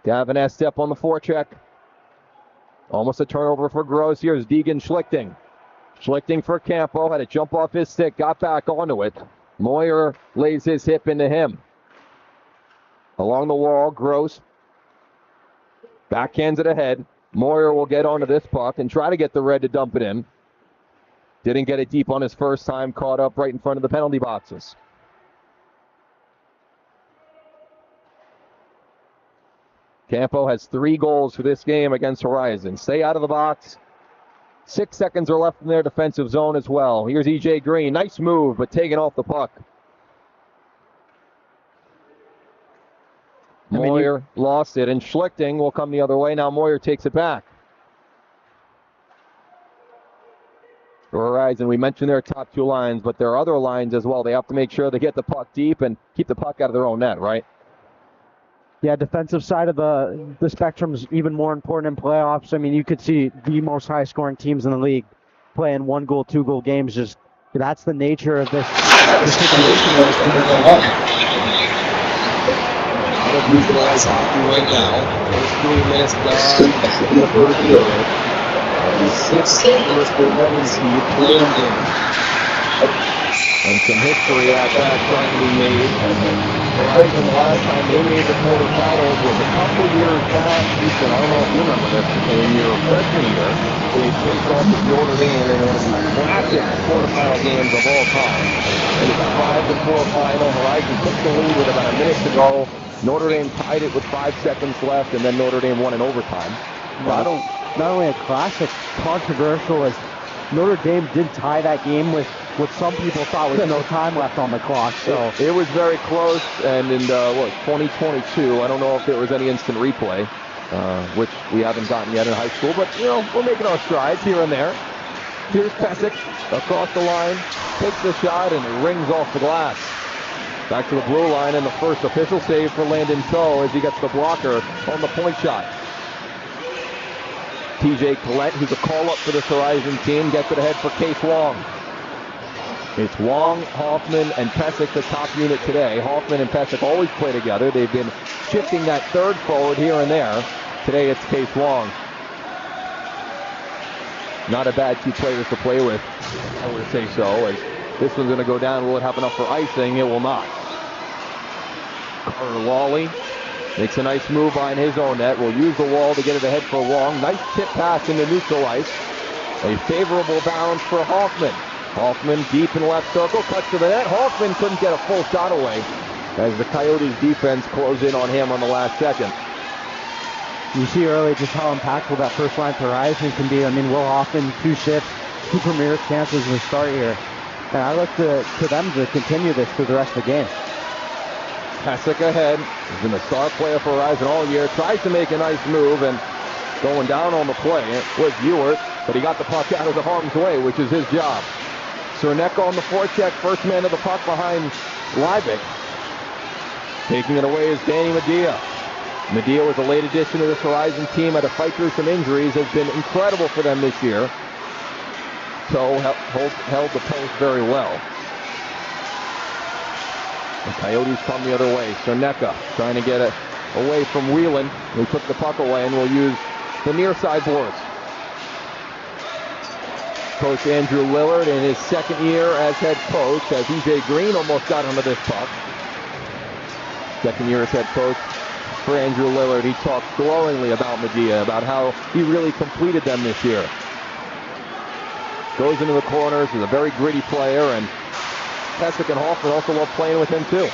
Davin step on the forecheck. Almost a turnover for Gross. Here's Deegan Schlichting. Schlichting for Campo. Had to jump off his stick. Got back onto it. Moyer lays his hip into him. Along the wall, Gross. Backhands it ahead. Moyer will get onto this puck and try to get the red to dump it in. Didn't get it deep on his first time. Caught up right in front of the penalty boxes. Campo has 3 goals for this game against Horizon. Stay out of the box. 6 seconds are left in their defensive zone as well. Here's EJ Green. Nice move, but taken off the puck. Moyer lost it, and Schlichting will come the other way. Now Moyer takes it back. For Horizon, we mentioned their top 2 lines, but there are other lines as well. They have to make sure they get the puck deep and keep the puck out of their own net, right? Yeah, defensive side of the spectrum is even more important in playoffs. I mean, you could see the most high-scoring teams in the league playing 1-goal, 2-goal games. Just that's the nature of this situation. Out of neutralized hockey right now. There's 3 minutes gone in the first period. 6 first for women's heat playing game. And some history out that trying to be made. Horizon, the last time they made the quarterfinals was a couple years back. Houston, I don't know if you remember this, in your freshman year, they faced off with Notre Dame in one of the classic quarterfinal games of all time. It was a 5-4 final. Horizon took the lead with about a minute to go. Notre Dame tied it with 5 seconds left, and then Notre Dame won in overtime. Not only a classic, controversial as Notre Dame did tie that game with what some people thought was no time left on the clock. So it was very close, and in 2022, I don't know if there was any instant replay, which we haven't gotten yet in high school, but we're making our strides here and there. Here's Pesek across the line, takes the shot, and it rings off the glass. Back to the blue line, and the first official save for Landon Coe as he gets the blocker on the point shot. TJ Collette, who's a call-up for this Horizon team, gets it ahead for Case Wong. It's Wong, Hoffman, and Pesek, the top unit today. Hoffman and Pesek always play together. They've been shifting that third forward here and there. Today it's Case Wong. Not a bad 2 players to play with, I would say so. As this one's going to go down. Will it have enough for icing? It will not. Carter Lawley makes a nice move behind his own net. Will use the wall to get it ahead for Wong. Nice tip pass into neutral ice. A favorable bounce for Hoffman. Hoffman deep in left circle, cuts to the net. Hoffman couldn't get a full shot away as the Coyotes defense closed in on him on the last second. You see early just how impactful that first line for Horizon can be. I mean, Will Hoffman, 2 shifts, 2 premier chances to start here. And I look to them to continue this for the rest of the game. Pesek ahead. He's been a star player for Horizon all year. Tries to make a nice move and going down on the play was Ewert, but he got the puck out of the harm's way, which is his job. Cernecka on the forecheck, first man of the puck behind Leibig. Taking it away is Danny Medea. Medea was a late addition to this Horizon team, had to fight through some injuries, has been incredible for them this year. So held the post very well. The Coyotes come the other way. Cernecka trying to get it away from Whelan. He took the puck away and will use the near side boards. Coach Andrew Lillard in his second year as head coach, as EJ Green almost got onto this puck. Second year as head coach for Andrew Lillard. He talked glowingly about Medea, about how he really completed them this year. Goes into the corners, is a very gritty player, and Pesek and Hoffman also love playing with him too.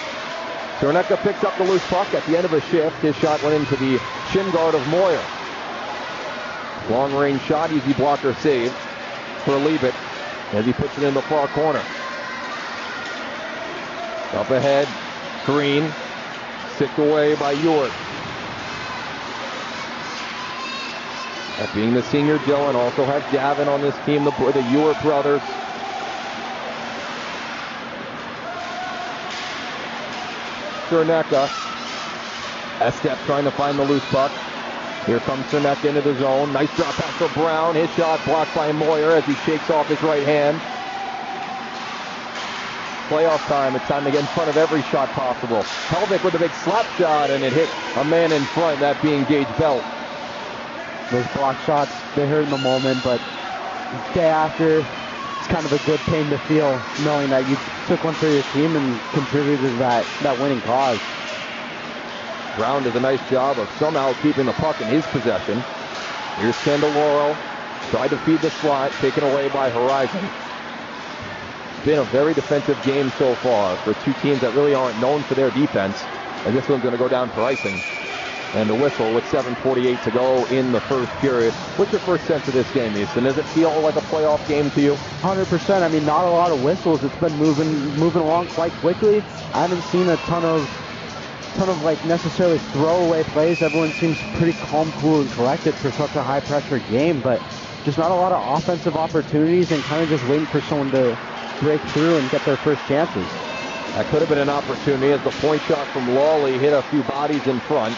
Cernecka picks up the loose puck at the end of a shift. His shot went into the shin guard of Moyer. Long range shot, easy blocker save for Leavitt as he puts it in the far corner. Up ahead, Green, sicked away by Ewert. That being the senior Dylan, also has Davin on this team, the Ewert brothers. Cernecka. Estep trying to find the loose puck. Here comes Cernecka into the zone. Nice drop pass for Brown. His shot blocked by Moyer as he shakes off his right hand. playoff time. It's time to get in front of every shot possible. Helvik with a big slap shot, and it hit a man in front, that being Gage Belt. Those block shots, they hurt in the moment, but day after, it's kind of a good pain to feel, knowing that you took one for your team and contributed to that winning cause. Brown does a nice job of somehow keeping the puck in his possession. Here's Candeloro, tried to feed the slot, taken away by Horizon. It's been a very defensive game so far for two teams that really aren't known for their defense. And this one's going to go down for icing. And the whistle with 7:48 to go in the first period. What's your first sense of this game, Easton? Does it feel like a playoff game to you? 100%. I mean, not a lot of whistles. It's been moving along quite quickly. I haven't seen a ton of like necessarily throwaway plays. Everyone seems pretty calm, cool, and collected for such a high-pressure game, but just not a lot of offensive opportunities and kind of just waiting for someone to break through and get their first chances. That could have been an opportunity as the point shot from Lawley hit a few bodies in front.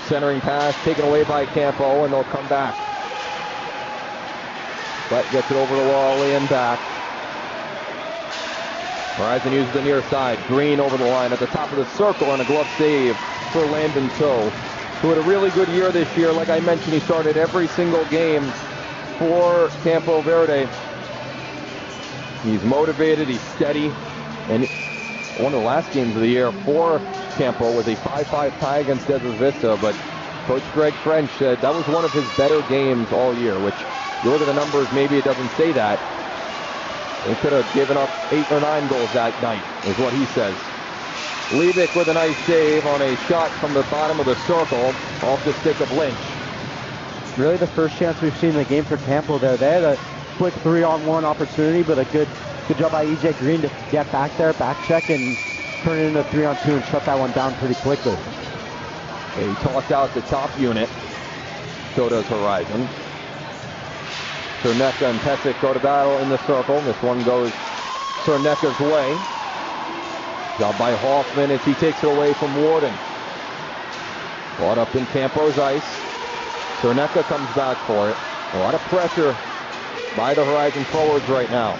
Centering pass taken away by Campo, and they'll come back. But gets it over to Lawley and back. Horizon uses the near side. Green over the line at the top of the circle, and a glove save for Landon Toe, who had a really good year this year. Like I mentioned, he started every single game for Campo Verde. He's motivated, he's steady, and one of the last games of the year for Campo was a 5-5 tie against Desert Vista, but Coach Greg French said that was one of his better games all year, which you look at the numbers, maybe it doesn't say that. They could have given up 8 or 9 goals that night, is what he says. Levick with a nice save on a shot from the bottom of the circle off the stick of Lynch. Really the first chance we've seen in the game for Campo there. They had a quick 3-on-1 opportunity, but a good job by EJ Green to get back there, back check, and turn it into 3-on-2 and shut that one down pretty quickly. He tossed out the top unit. So does Horizon. Cerneka and Pesic go to battle in the circle. This one goes Cerneka's way. Job by Hoffman as he takes it away from Warden. Brought up in Campo's ice. Cerneka comes back for it. A lot of pressure by the Horizon forwards right now.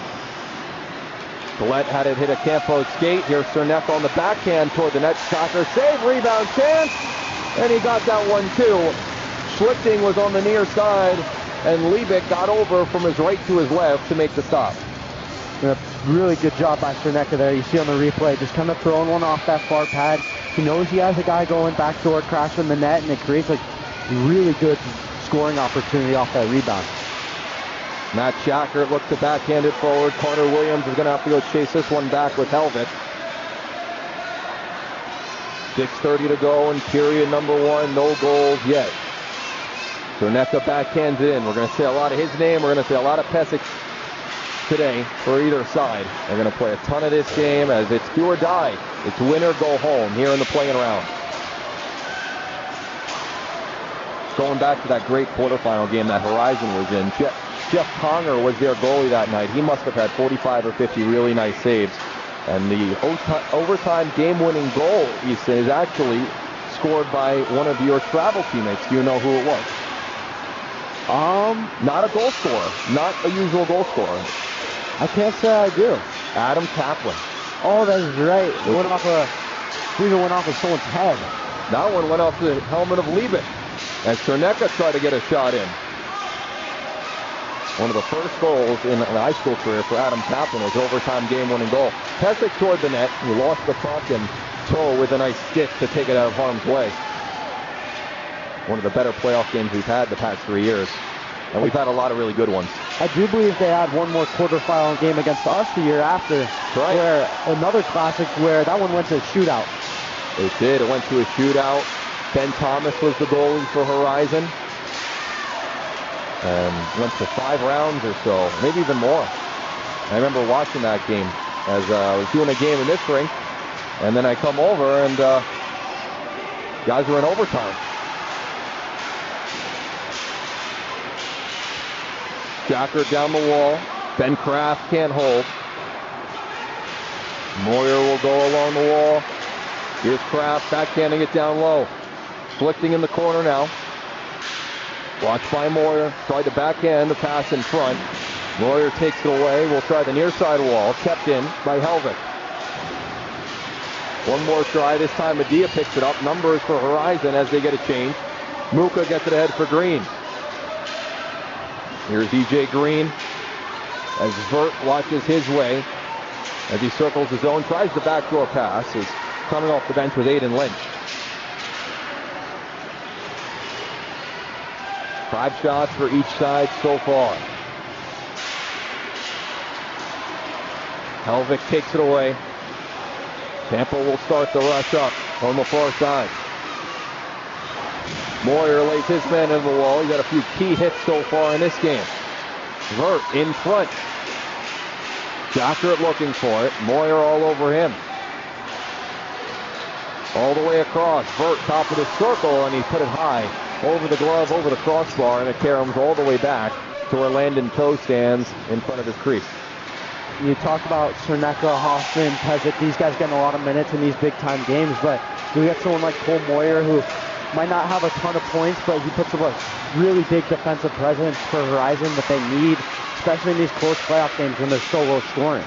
Gillette had it hit a Campo skate. Here's Cerneka on the backhand toward the net. Shocker save, rebound chance. And he got that one too. Schlichting was on the near side, and Levick got over from his right to his left to make the stop. A really good job by Cerneka there. You see on the replay, just kind of throwing one off that far pad. He knows he has a guy going backdoor, crashing the net, and it creates a really good scoring opportunity off that rebound. Matt Shacker looks to backhand it forward. Connor Williams is going to have to go chase this one back with Helvik. 6:30 to go in period number 1. No goals yet. Cerneka backhands it in. We're going to say a lot of his name. We're going to say a lot of Pesic today for either side. They're going to play a ton of this game as it's do or die. It's win or go home here in the playing round. Going back to that great quarterfinal game that Horizon was in, Jeff Conger was their goalie that night. He must have had 45 or 50 really nice saves. And the overtime game-winning goal, Easton, is actually scored by one of your travel teammates. Do you know who it was? Not a goal scorer. Not a usual goal scorer. I can't say I do. Adam Kaplan. Oh, that's right. It went off of someone's head. That one went off the helmet of Levick as Cerneka tried to get a shot in. One of the first goals in the high school career for Adam Kaplan was overtime game-winning goal. Pesic toward the net. He lost the puck, and Toe with a nice stick to take it out of harm's way. One of the better playoff games we've had the past 3 years. And we've had a lot of really good ones. I do believe they had one more quarterfinal game against us the year after. Right. Where another classic where that one went to a shootout. It did. It went to a shootout. Ben Thomas was the goalie for Horizon. And went to 5 rounds or so, maybe even more. I remember watching that game as I was doing a game in this rink, and then I come over and guys were in overtime. Jacker down the wall. Ben Kraft can't hold. Moyer will go along the wall. Here's Kraft backhanding it down low. Flicking in the corner now. Watched by Moyer. Tried to backhand the pass in front. Moyer takes it away. We'll try the near side wall. Kept in by Helvik. One more try. This time Medea picks it up. Numbers for Horizon as they get a change. Muka gets it ahead for Green. Here's EJ Green as Vert watches his way as he circles his own. Tries the backdoor pass. Is coming off the bench with Aiden Lynch. 5 shots for each side so far. Helvik takes it away. Tampa will start the rush up on the far side. Moyer lays his man into the wall. He's got a few key hits so far in this game. Vert in front. Jockert looking for it. Moyer all over him. All the way across. Vert top of the circle, and he put it high over the glove, over the crossbar, and it caroms all the way back to where Landon Toe stands in front of his crease. You talk about Cerneka, Hoffman, Pezic, these guys getting a lot of minutes in these big-time games, but you get someone like Cole Moyer who might not have a ton of points, but he puts up a really big defensive presence for Horizon that they need, especially in these close playoff games when they're so low scoring.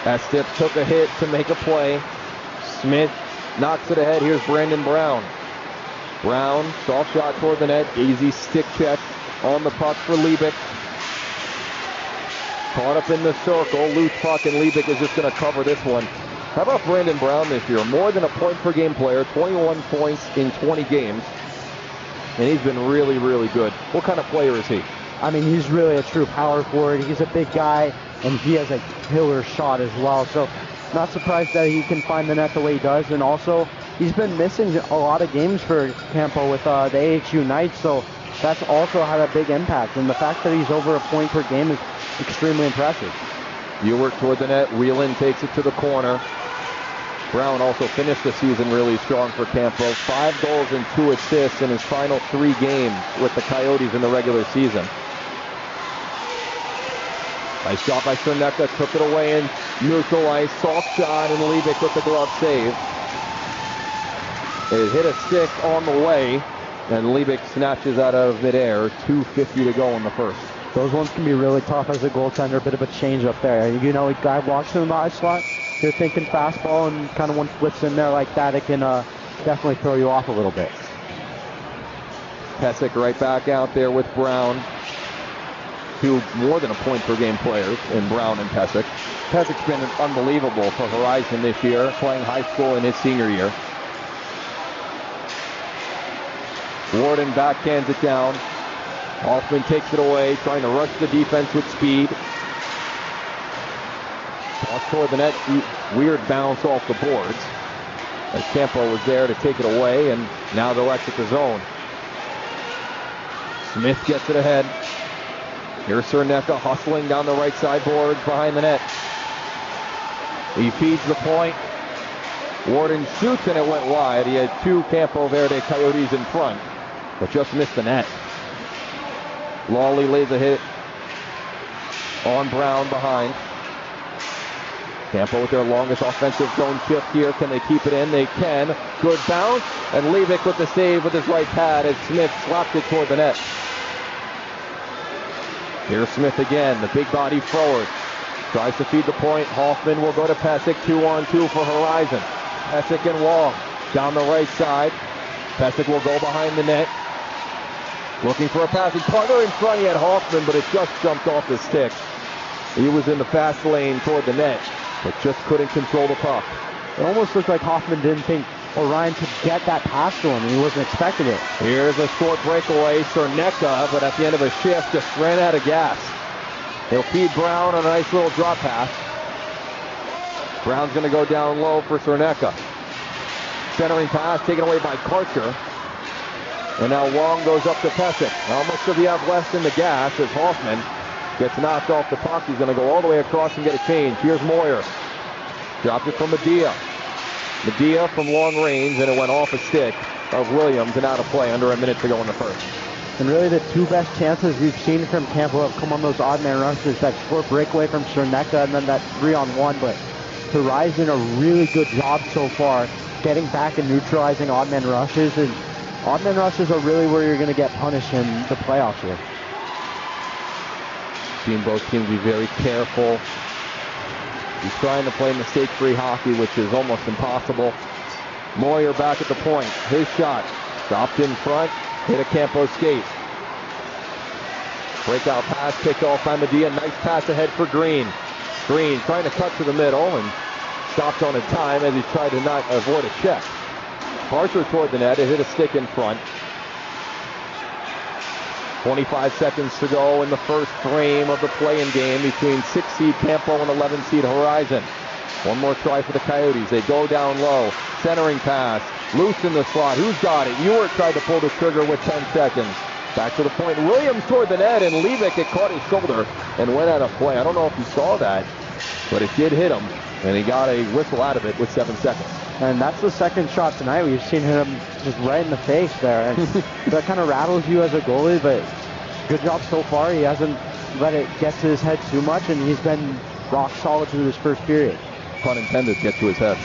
Estip took a hit to make a play. Smith knocks it ahead. Here's Brandon Brown. Brown, soft shot toward the net. Easy stick check on the puck for Liebig. Caught up in the circle. Loose puck, and Liebig is just going to cover this one. How about Brandon Brown this year? More than a point per game player. 21 points in 20 games. And he's been really, really good. What kind of player is he? I mean, he's really a true power forward. He's a big guy, and he has a killer shot as well. So not surprised that he can find the net the way he does. And also, he's been missing a lot of games for Campo with the AHU Knights. So that's also had a big impact. And the fact that he's over a point per game is extremely impressive. Ewert toward the net. Whelan takes it to the corner. Brown also finished the season really strong for Campo. 5 goals and 2 assists in his final 3 games with the Coyotes in the regular season. Nice shot by Cerneka. Took it away in neutral ice. Soft shot, and Liebig with the glove save. It hit a stick on the way, and Liebig snatches out of midair. 2:50 to go in the first. Those ones can be really tough as a goaltender. A bit of a change up there. You know, a guy walks in the ice slot, you're thinking fastball, and kind of one flips in there like that, it can definitely throw you off a little bit. Pesek right back out there with Brown. 2 more than a point per game players in Brown and Pesek. Pesek's been unbelievable for Horizon this year, playing high school in his senior year. Warden backhands it down. Hoffman takes it away, trying to rush the defense with speed. Toss toward the net, weird bounce off the boards. As Campo was there to take it away, and now they'll exit the zone. Smith gets it ahead. Here's Cerneka hustling down the right side boards behind the net. He feeds the point. Warden shoots, and it went wide. He had 2 Campo Verde Coyotes in front, but just missed the net. Lawley lays a hit on Brown behind. Campo with their longest offensive zone shift here. Can they keep it in? They can. Good bounce. And Liebig with the save with his right pad as Smith slapped it toward the net. Here's Smith again, the big body forward. Tries to feed the point. Hoffman will go to Pesek. 2-on-2 for Horizon. Pesek and Wong down the right side. Pesek will go behind the net. Looking for a passing partner in front. He had Hoffman, but it just jumped off his stick. He was in the fast lane toward the net, but just couldn't control the puck. It almost looked like Hoffman didn't think Orion could get that pass to him, and he wasn't expecting it. Here's a short breakaway. Cerneka, but at the end of a shift, just ran out of gas. He'll feed Brown on a nice little drop pass. Brown's going to go down low for Cerneka. Centering pass taken away by Karcher. And now Wong goes up to Pesek. How much does he have left in the gas as Hoffman gets knocked off the puck? He's going to go all the way across and get a change. Here's Moyer. Dropped it from Medea. Medea from long range, and it went off a stick of Williams and out of play under a minute to go in the first. And really the 2 best chances we've seen from Campo have come on those odd man rushes. That short breakaway from Cerneka and then that 3-on-1. But Horizon a really good job so far getting back and neutralizing odd man rushes. And odd man rushes are really where you're going to get punished in the playoffs here. seen both teams be very careful. He's trying to play mistake-free hockey, which is almost impossible. Moyer back at the point. His shot. Dropped in front. Hit a Campo skate. Breakout pass. Picked off by Medea. Nice pass ahead for Green. Green trying to cut to the middle and stopped on a time as he tried to not avoid a check. Harsher toward the net. It hit a stick in front. 25 seconds to go in the first frame of the play-in game between 6-seed Campo and 11-seed Horizon. One more try for the Coyotes. They go down low. Centering pass. Loose in the slot. Who's got it? Ewart tried to pull the trigger with 10 seconds. Back to the point. Williams toward the net, and Levick, it caught his shoulder and went out of play. I don't know if you saw that, but it did hit him, and he got a whistle out of it with 7 seconds. And that's the second shot tonight. We've seen him just right in the face there. And that kind of rattles you as a goalie, but good job so far. He hasn't let it get to his head too much, and he's been rock solid through this first period. Pun intended, get to his head.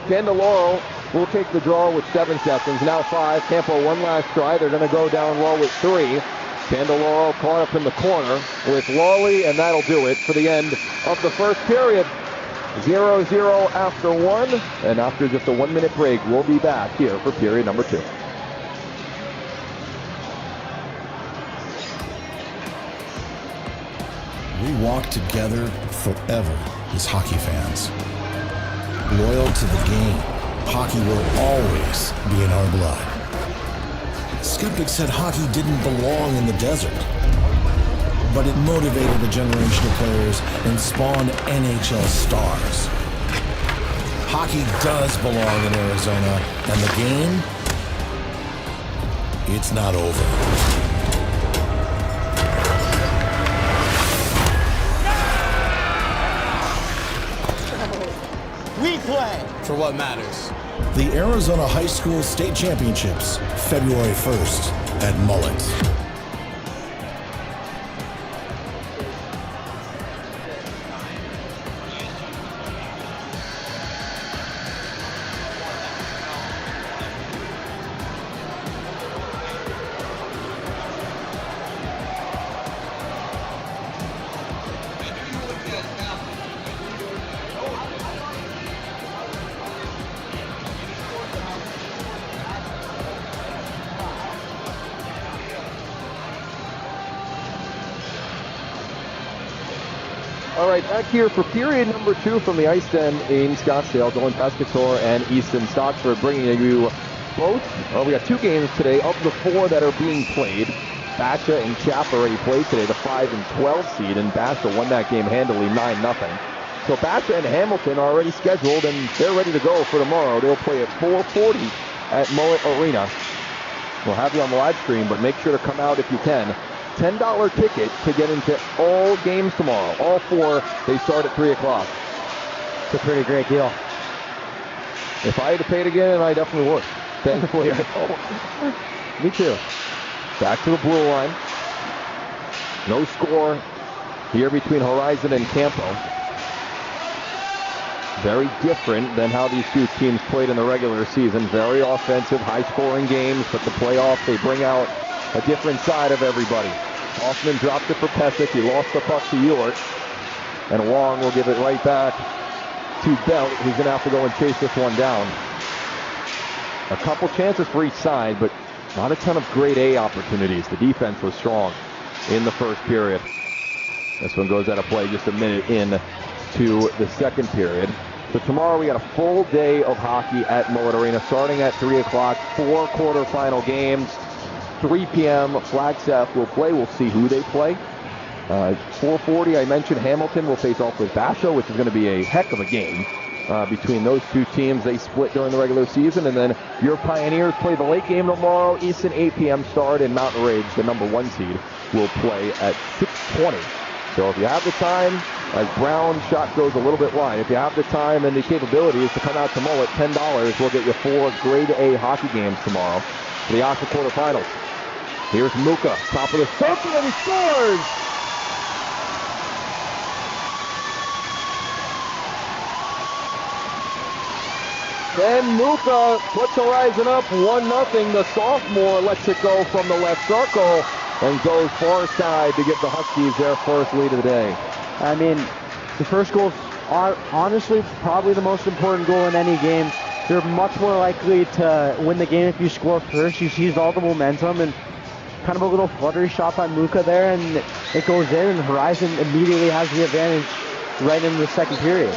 Candeloro will take the draw with 7 seconds. Now 5. Campo one last try. They're going to go down low with 3. Candeloro caught up in the corner with Lawley, and that'll do it for the end of the first period. 0-0 after 1, and after just a 1-minute break, we'll be back here for period number 2. We walk together forever as hockey fans. Loyal to the game, hockey will always be in our blood. Skeptics said hockey didn't belong in the desert, but it motivated a generation of players and spawned NHL stars. Hockey does belong in Arizona, and the game, it's not over. We play for what matters. The Arizona High School State Championships, February 1st at Mullet. All right, back here for period number 2 from the Ice Den in Scottsdale. Dylan Pescatore and Easton Stockford bringing you both. We got 2 games today of the 4 that are being played. AHSHA and Chap already played today, the 5 and 12 seed, and AHSHA won that game handily 9-0. So AHSHA and Hamilton are already scheduled, and they're ready to go for tomorrow. They'll play at 4:40 at Mullet Arena. We'll have you on the live stream, but make sure to come out if you can. $10 ticket to get into all games tomorrow. All 4, they start at 3 o'clock. It's a pretty great deal. If I had to pay it again, I definitely would. Thankfully, I don't. Me too. Back to the blue line. No score here between Horizon and Campo. Very different than how these 2 teams played in the regular season. Very offensive, high-scoring games, but the playoffs, they bring out a different side of everybody. Hoffman dropped it for Pesic. He lost the puck to Ewart. And Wong will give it right back to Belt, who's going to have to go and chase this one down. A couple chances for each side, but not a ton of grade A opportunities. The defense was strong in the first period. This one goes out of play just a minute in to the second period. So tomorrow we got a full day of hockey at Mullet Arena, starting at 3 o'clock, 4 quarterfinal games. 3 p.m. Flagstaff will play. We'll see who they play. 4:40, I mentioned Hamilton will face off with AHSHA, which is going to be a heck of a game between those 2 teams. They split during the regular season, and then your Pioneers play the late game tomorrow. Easton 8 p.m. start, and Mountain Rage, the number 1 seed, will play at 6:20. So if you have the time, as Brown's shot goes a little bit wide, if you have the time and the capabilities to come out to Mullet, $10 will get you 4 grade A hockey games tomorrow for the AHSHA quarterfinals. Here's Muka, top of the circle, and he scores! Then Muka puts Horizon up 1-0. The sophomore lets it go from the left circle. and goes far side to give the Huskies their first lead of the day. I mean, the first goal's honestly probably the most important goal in any game. You're much more likely to win the game if you score first. You seized all the momentum, and kind of a little fluttery shot by Muka there, and it goes in, and Horizon immediately has the advantage right into the second period.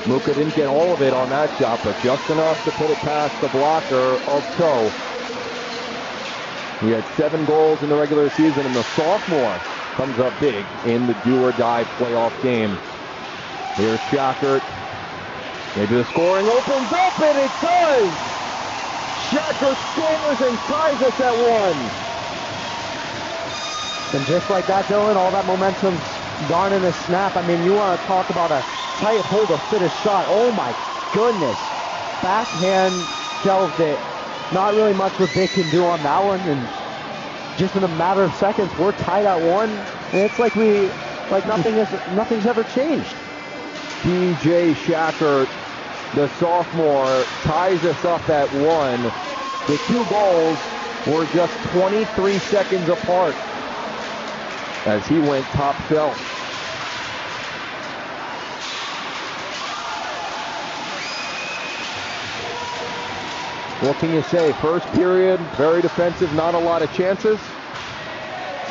Muka didn't get all of it on that shot, but just enough to put it past the blocker of Toe. He had 7 goals in the regular season, and the sophomore comes up big in the do-or-die playoff game. Here's Shackert. Maybe the scoring opens up, and it does! Shackert scores and ties us at 1. And just like that, Dylan, all that momentum's gone in a snap. I mean, you want to talk about a tight hold of finish shot. Oh my goodness. Backhand shelved it. Not really much what they can do on that one. And just in a matter of seconds, we're tied at 1. And it's like nothing's ever changed. DJ Shackert, the sophomore, ties us up at 1. The 2 goals were just 23 seconds apart as he went top shelf. What can you say? First period, very defensive, not a lot of chances.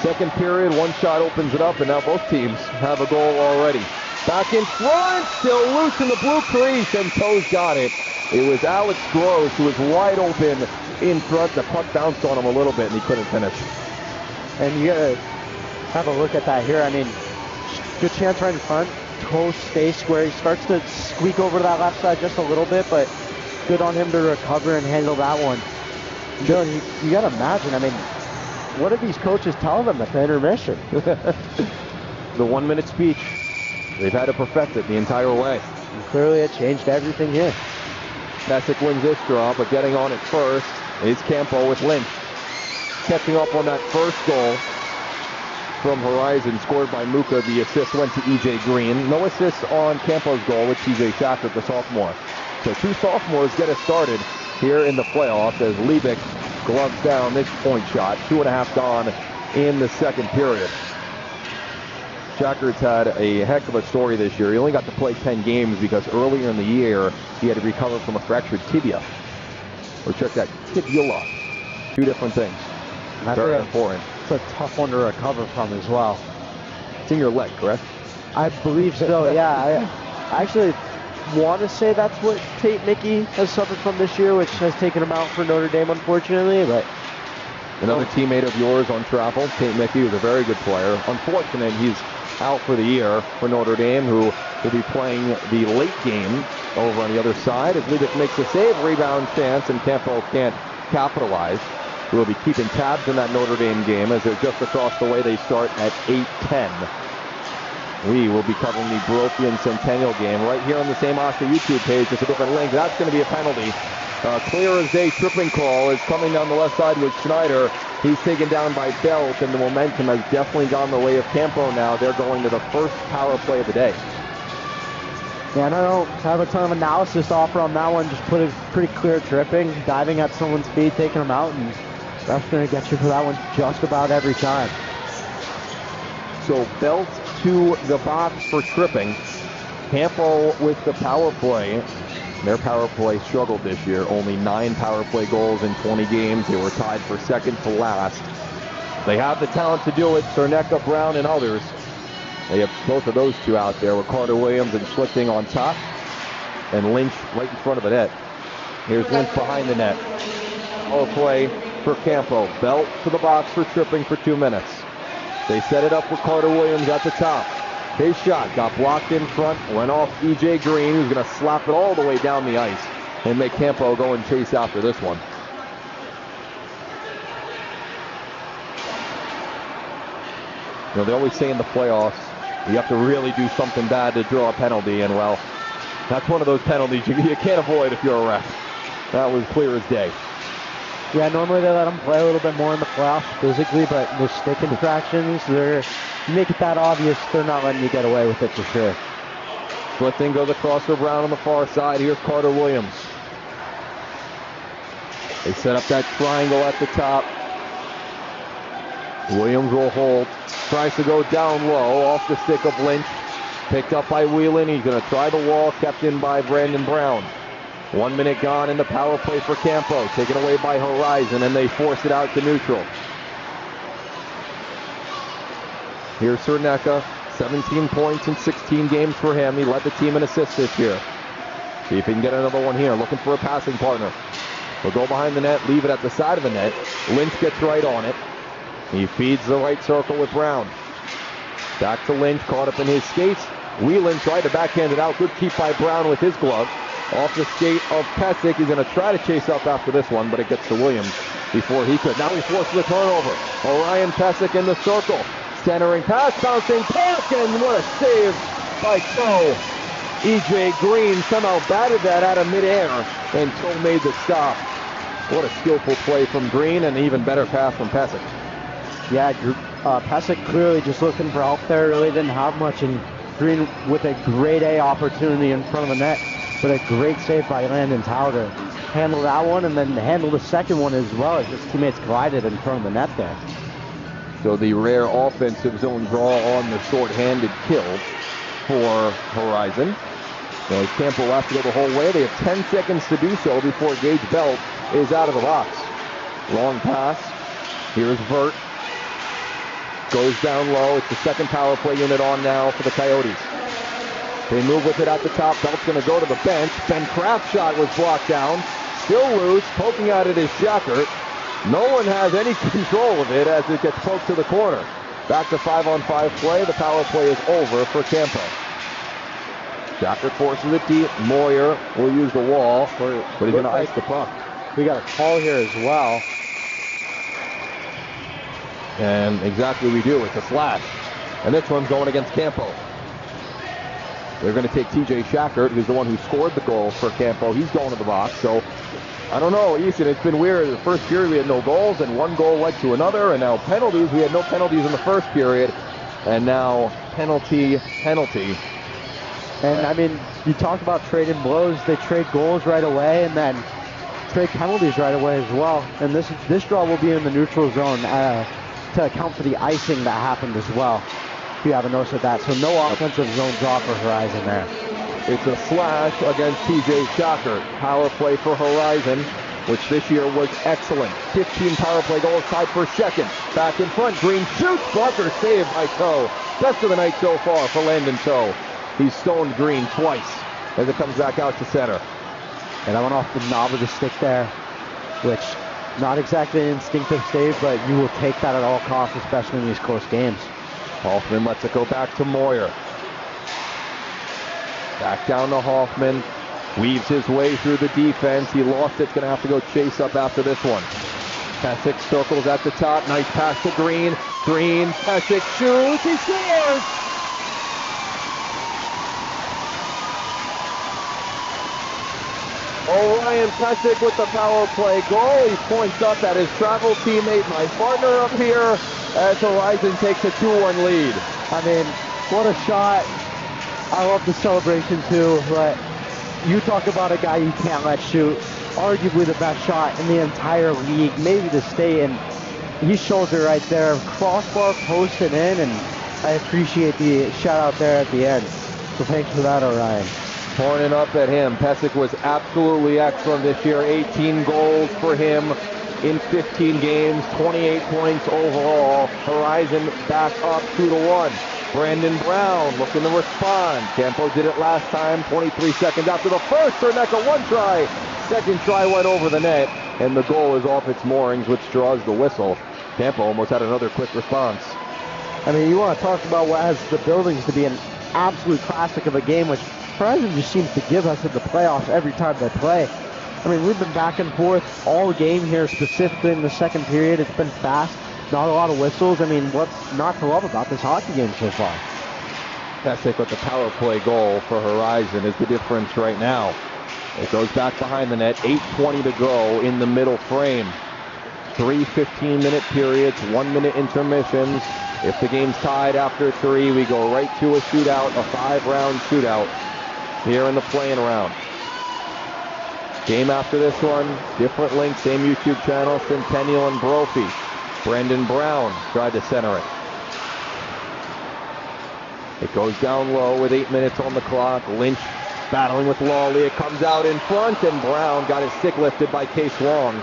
Second period, one shot opens it up, and now both teams have a goal already. Back in front, still loose in the blue crease, and Toe's got it. It was Alex Gross who was wide open in front. The puck bounced on him a little bit, and he couldn't finish. And you gotta have a look at that here. I mean, good chance right in front. Toe stays square. He starts to squeak over to that left side just a little bit, but good on him to recover and handle that one. Dylan, you gotta imagine, I mean, what did these coaches tell them at the intermission? The 1-minute speech. They've had to perfect it the entire way. And clearly it changed everything here. Messick wins this draw, but getting on it first is Campo with Lynch. Catching up on that first goal from Horizon, scored by Muka. The assist went to E.J. Green. No assists on Campo's goal with T.J. Shackert, the sophomore. So 2 sophomores get us started here in the playoffs as Liebig gloves down this point shot. 2.5 gone in the second period. Shackert's had a heck of a story this year. He only got to play 10 games because earlier in the year he had to recover from a fractured tibia. Or check that, tibula. 2 different things. Very important. It's a tough one to recover from as well. It's in your leg, correct? I believe so, yeah. I actually want to say that's what Tate Mickey has suffered from this year, which has taken him out for Notre Dame, unfortunately. But another teammate of yours on travel, Tate Mickey, who's a very good player. Unfortunate, he's out for the year for Notre Dame, who will be playing the late game over on the other side as Liebig makes a save, rebound chance, and Campo can't capitalize. We'll be keeping tabs in that Notre Dame game as they're just across the way. They start at 8:10. We will be covering the Brofian Centennial game right here on the same AHSHA YouTube page. Just a different link. That's going to be a penalty. Clear as day tripping call is coming down the left side with Schneider. He's taken down by Belt, and the momentum has definitely gone the way of Campo now. They're going to the first power play of the day. Yeah, I don't have a ton of analysis to offer on that one. Just put it pretty clear tripping, diving at someone's feet, taking them out, and that's going to get you for that one just about every time. So Belt to the box for tripping. Campo with the power play. Their power play struggled this year. Only 9 power play goals in 20 games. They were tied for second to last. They have the talent to do it. Cernecka, Brown, and others. They have both of those 2 out there with Carter Williams and Schlichting on top. And Lynch right in front of the net. Here's Lynch behind the net. Power play for Campo. Belt to the box for tripping for 2 minutes. They set it up with Carter Williams at the top. His shot got blocked in front, went off E.J. Green, who's going to slap it all the way down the ice and make Campo go and chase after this one. You know, they always say in the playoffs, you have to really do something bad to draw a penalty, and well, that's one of those penalties you can't avoid if you're a ref. That was clear as day. Yeah, normally they let them play a little bit more in the playoffs physically, but with stick infractions, they're make it that obvious, they're not letting you get away with it for sure. Schlichting goes across for Brown on the far side. Here's Carter Williams. They set up that triangle at the top. Williams will hold. Tries to go down low off the stick of Lynch. Picked up by Whelan. He's going to try the wall. Kept in by Brandon Brown. 1 minute gone in the power play for Campo. Taken away by Horizon, and they force it out to neutral. Here's Cernecka. 17 points in 16 games for him. He led the team in assists this year. See if he can get another one here. Looking for a passing partner. He'll go behind the net, leave it at the side of the net. Lynch gets right on it. He feeds the right circle with Brown. Back to Lynch, caught up in his skates. Whelan tried to backhand it out. Good keep by Brown with his glove. Off the skate of Pesic. He's going to try to chase up after this one, but it gets to Williams before he could. Now he forces the turnover. Orion Pesic in the circle. Centering pass, bouncing puck, and what a save by Toe. E.J. Green somehow batted that out of midair, and Toe made the stop. What a skillful play from Green, and an even better pass from Pesic. Yeah, Pesic clearly just looking for help there. Really didn't have much, and Green with a grade A opportunity in front of the net, but a great save by Landon Towder. Handle that one, and then handle the second one as well as his teammates collided in front of the net there. So the rare offensive zone draw on the short-handed kill for Horizon. As Campo will have to go the whole way. They have 10 seconds to do so before Gage Belt is out of the box. Long pass. Here's Vert. Goes down low. It's the second power play unit on now for the Coyotes. They move with it at the top. Belt's going to go to the bench. Ben Kraft's shot was blocked down. Still loose. Poking at it is Shackert. No one has any control of it as it gets poked to the corner. Back to 5-on-5 play. The power play is over for Campo. Shackert forces it deep. Moyer will use the wall, but he's going to ice the puck. We got a call here as well. And exactly we do. It's a slash. And this one's going against Campo. They're going to take TJ Shackert, who's the one who scored the goal for Campo. He's going to the box. So, I don't know, Easton, it's been weird. The first period we had no goals, and one goal led to another. And now penalties. We had no penalties in the first period. And now penalty. And, I mean, you talk about trading blows. They trade goals right away and then trade penalties right away as well. And this draw will be in the neutral zone to account for the icing that happened as well. If you haven't noticed that. So no offensive zone draw for Horizon there. It's a slash against TJ Shackert. Power play for Horizon, which this year was excellent. 15 power play goals, tied for second. Back in front, Green shoots. Blocker saved by Toe. Best of the night so far for Landon Toe. He's stoned Green twice as it comes back out to center. And I went off the knob of the stick there, which not exactly an instinctive save, but you will take that at all costs, especially in these close games. Hoffman lets it go back to Moyer. Back down to Hoffman. Weaves his way through the defense. He lost it. Going to have to go chase up after this one. Pesic circles at the top. Nice pass to Green. Green. Pesic shoots. He scores! Orion Pesic with the power play goal. He points up at his travel teammate, my partner up here, as Horizon takes a 2-1 lead. I mean, what a shot. I love the celebration too, but you talk about a guy you can't let shoot. Arguably the best shot in the entire league, maybe the state, and he shows it right there. Crossbar posted in, and I appreciate the shout out there at the end. So thanks for that, Orion. Pouring it up at him. Pesic was absolutely excellent this year. 18 goals for him in 15 games, 28 points overall. Horizon back up 2-1. Brandon Brown looking to respond. Campo did it last time, 23 seconds after the first. Cernecka one try. Second try went over the net, and the goal is off its moorings, which draws the whistle. Campo almost had another quick response. I mean, you want to talk about what has the buildings to be an absolute classic of a game, which Horizon just seems to give us in the playoffs every time they play. I mean, we've been back and forth all game here, specifically in the second period. It's been fast, not a lot of whistles. I mean, what's not to love about this hockey game so far? Pesic with the power play goal for Horizon is the difference right now. It goes back behind the net, 8:20 to go in the middle frame. 3 15-minute periods, 1-minute intermissions. If the game's tied after 3, we go right to a shootout, a 5-round shootout here in the playing round. Game after this one, different link, same YouTube channel, Centennial and Brophy. Brendan Brown tried to center it. It goes down low with 8 minutes on the clock. Lynch battling with Lawley. It comes out in front, and Brown got his stick lifted by Case Wong.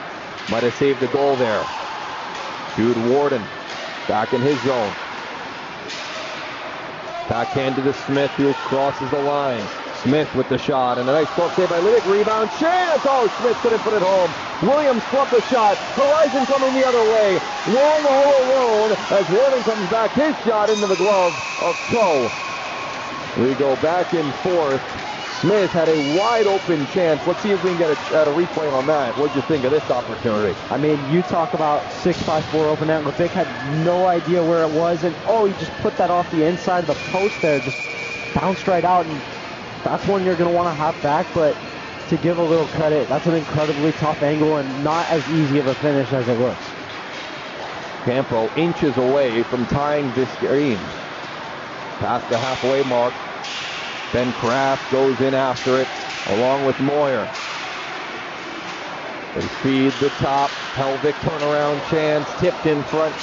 Might have saved the goal there. Jude Warden back in his zone. Backhand to Smith, who crosses the line. Smith with the shot, and a nice glove save by Liddick. Rebound, chance! Oh, Smith couldn't put it home. Williams flubbed the shot. Horizon coming the other way. Long all alone as Warden comes back. His shot into the glove of Toe. We go back and forth. Smith had a wide open chance. Let's see if we can get a replay on that. What'd you think of this opportunity? I mean, you talk about 6-5-4 open net. Levick had no idea where it was, and he just put that off the inside of the post there. Just bounced right out, and that's one you're going to want to have back, but to give a little credit, that's an incredibly tough angle and not as easy of a finish as it looks. Campo inches away from tying this game. Past the halfway mark. Ben Kraft goes in after it, along with Moyer. They feed the top. Helvig turnaround chance, tipped in front.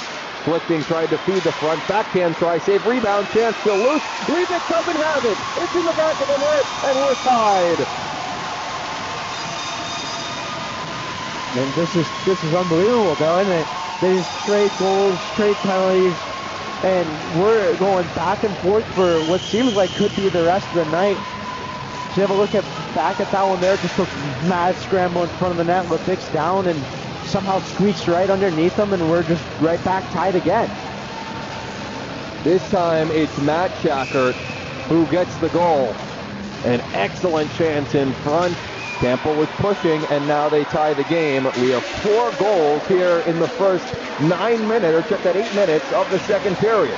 Flipping tried to feed the front. Backhand try, save, rebound, chance, still loose. Levick doesn't have it. It's in the back of the net, and we're tied. And this is unbelievable, though, isn't it? They just straight goals, straight penalties. And we're going back and forth for what seems like could be the rest of the night. So you have a look back at that one there. Just a mad scramble in front of the net. Levick's down and somehow squeaks right underneath them, and we're just right back tied again. This time it's Matt Shackert who gets the goal. An excellent chance in front. Campo was pushing, and now they tie the game. We have 4 goals here in the first 9 minutes, or check that 8 minutes of the second period.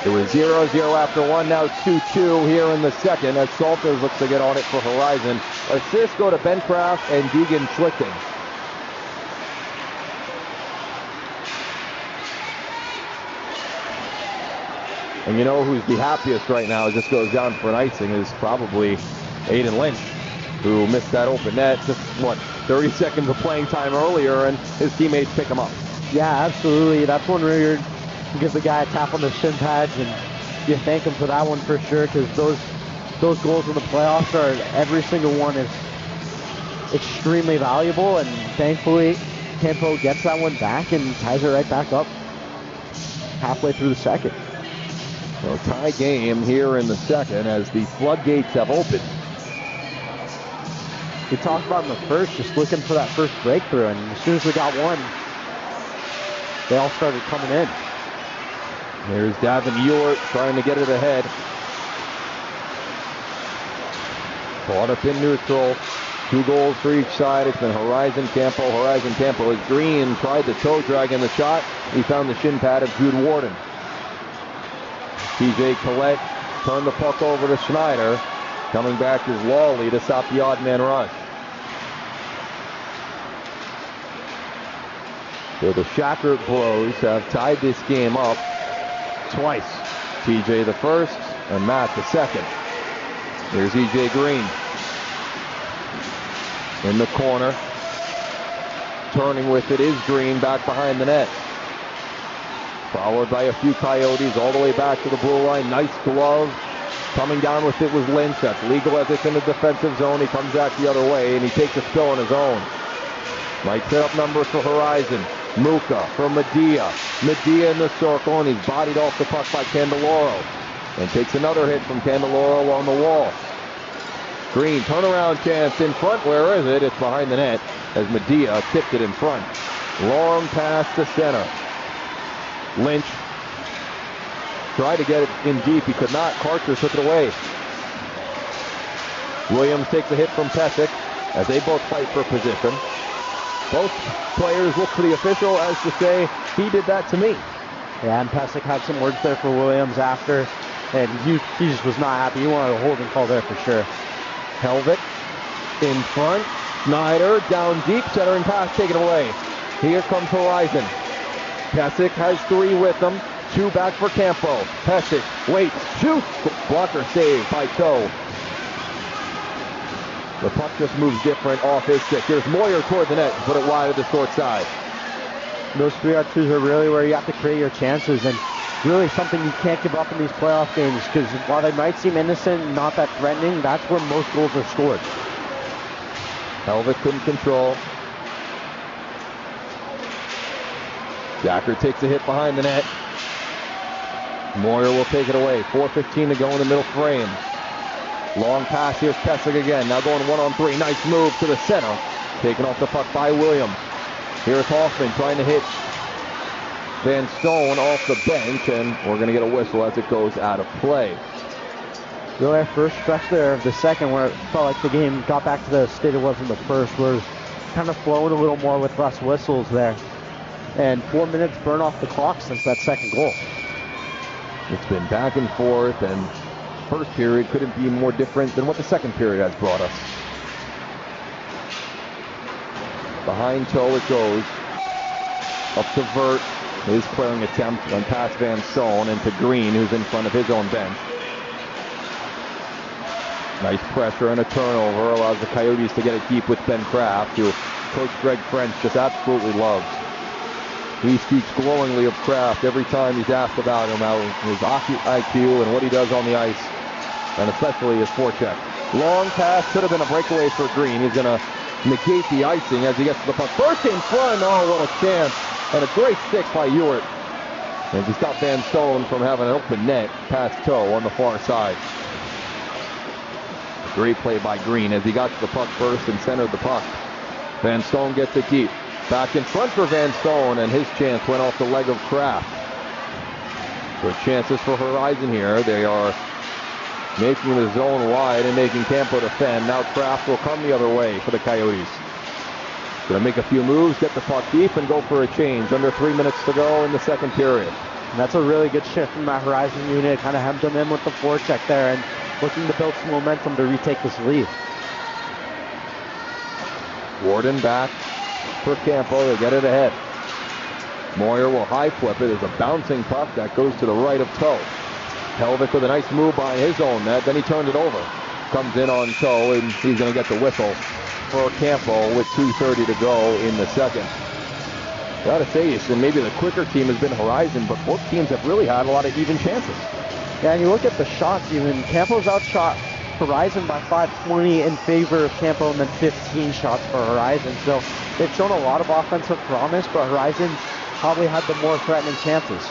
It was 0-0 after one, now 2-2 here in the second as Salters looks to get on it for Horizon. Assists go to Ben Kraft and Deegan Schlichting. And you know who's the happiest right now as this goes down for an icing is probably Aiden Lynch, who missed that open net just, 30 seconds of playing time earlier, and his teammates pick him up. Yeah, absolutely. That's one where you give the guy a tap on the shin pads, and you thank him for that one for sure, because those goals in the playoffs every single one is extremely valuable, and thankfully Campo gets that one back and ties it right back up halfway through the second. So tie game here in the second as the floodgates have opened. We talked about in the first, just looking for that first breakthrough, and as soon as we got one, they all started coming in. Here's Davin Ewart trying to get it ahead. Caught up in neutral. 2 goals for each side. It's been Horizon Campo. As Green tried to toe drag in the shot, he found the shin pad of Jude Warden. TJ Collette turned the puck over to Schneider. Coming back is Lawley to stop the odd man rush. So the Shackert Bros have tied this game up twice. TJ the first and Matt the second. Here's EJ Green. In the corner. Turning with it is Green back behind the net. Followed by a few Coyotes all the way back to the blue line. Nice glove. Coming down with it was Lynch. That's legal as it's in the defensive zone. He comes back the other way and he takes a spill on his own. Might set up numbers for Horizon. Muka for Medea. Medea in the circle, and he's bodied off the puck by Candeloro. And takes another hit from Candeloro on the wall. Green, turnaround chance in front. Where is it? It's behind the net as Medea tipped it in front. Long pass to center. Lynch tried to get it in deep. He could not. Karcher took it away. Williams takes a hit from Pesek as they both fight for position. Both players look for the official as to say, he did that to me. Yeah, and Pesek had some words there for Williams after, and he just was not happy. He wanted a holding call there for sure. Helvig in front. Schneider down deep. Centering pass taken away. Here comes Horizon. Pesek has 3 with him. 2 back for Campo. Pesek waits, shoots. Blocker save by Toe. The puck just moves different off his stick. Here's Moyer toward the net, put it wide to the short side. Those 3-on-2s are really where you have to create your chances, and really something you can't give up in these playoff games, because while they might seem innocent and not that threatening, that's where most goals are scored. Helvik couldn't control. Jacker takes a hit behind the net. Moyer will take it away. 4:15 to go in the middle frame. Long pass. Here's Pesek again. Now going 1-on-3. Nice move to the center. Taken off the puck by Williams. Here's Hoffman trying to hit Van Stone off the bench, and we're going to get a whistle as it goes out of play. Really, our first stretch there of the second, where it felt like the game got back to the state it was in the first, where it was kind of flowing a little more with less whistles there. And 4 minutes burn off the clock since that second goal. It's been back and forth, and first period couldn't be more different than what the second period has brought us. Behind toe it goes. Up to Vert. His clearing attempt on past Van Stone and to Green, who's in front of his own bench. Nice pressure and a turnover allows the Coyotes to get it deep with Ben Kraft, who Coach Greg French just absolutely loves. He speaks glowingly of Kraft every time he's asked about him, how his IQ and what he does on the ice, and especially his forecheck. Long pass, could have been a breakaway for Green. He's going to negate the icing as he gets to the puck. First in front, oh, what a chance. And a great stick by Ewart. And he stopped Van Stone from having an open net past toe on the far side. A great play by Green as he got to the puck first and centered the puck. Van Stone gets it deep. Back in front for Van Stone, and his chance went off the leg of Kraft. So chances for Horizon here. They are making the zone wide and making Campo defend. Now Kraft will come the other way for the Coyotes. Going to make a few moves, get the puck deep, and go for a change. Under 3 minutes to go in the second period. And that's a really good shift from that Horizon unit. Kind of hemmed them in with the forecheck there and looking to build some momentum to retake this lead. Warden back for Campo. They get it ahead. Moyer will high flip it. There's a bouncing puck that goes to the right of toe. Helvik with a nice move by his own net. Then he turned it over. Comes in on toe, and he's going to get the whistle for Campo with 2:30 to go in the second. Gotta say, it's maybe the quicker team has been Horizon, but both teams have really had a lot of even chances. Yeah, and you look at the shots even. Campo's outshot Horizon by 520 in favor of Campo, and then 15 shots for Horizon. So they've shown a lot of offensive promise, but Horizon probably had the more threatening chances.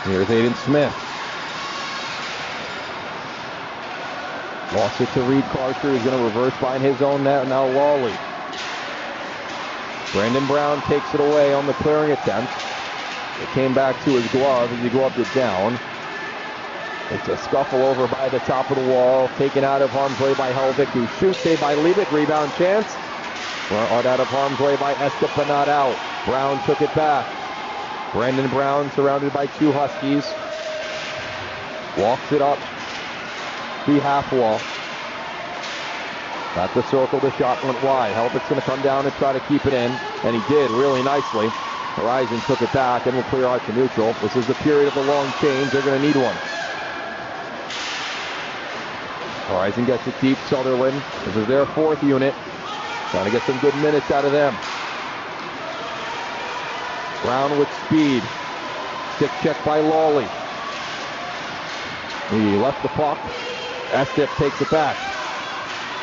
Here's Aiden Smith. Lost it to Reed Karcher. He's going to reverse behind his own net. Now Lawley. Brandon Brown takes it away on the clearing attempt. It came back to his glove as he gloved it down. It's a scuffle over by the top of the wall. Taken out of harm's way by Helvik, who shoots. Saved by Leavitt. Rebound chance. Out of harm's way by Estep, not out. Brown took it back. Brandon Brown surrounded by two Huskies. Walks it up the half wall. Got the circle, the shot went wide. Helvik's going to come down and try to keep it in, and he did really nicely. Horizon took it back and will clear out to neutral. This is the period of the long change. They're going to need one. Horizon gets it deep. Sutherland, this is their fourth unit. Trying to get some good minutes out of them. Brown with speed. Stick check by Lawley. He left the puck. Estep takes it back.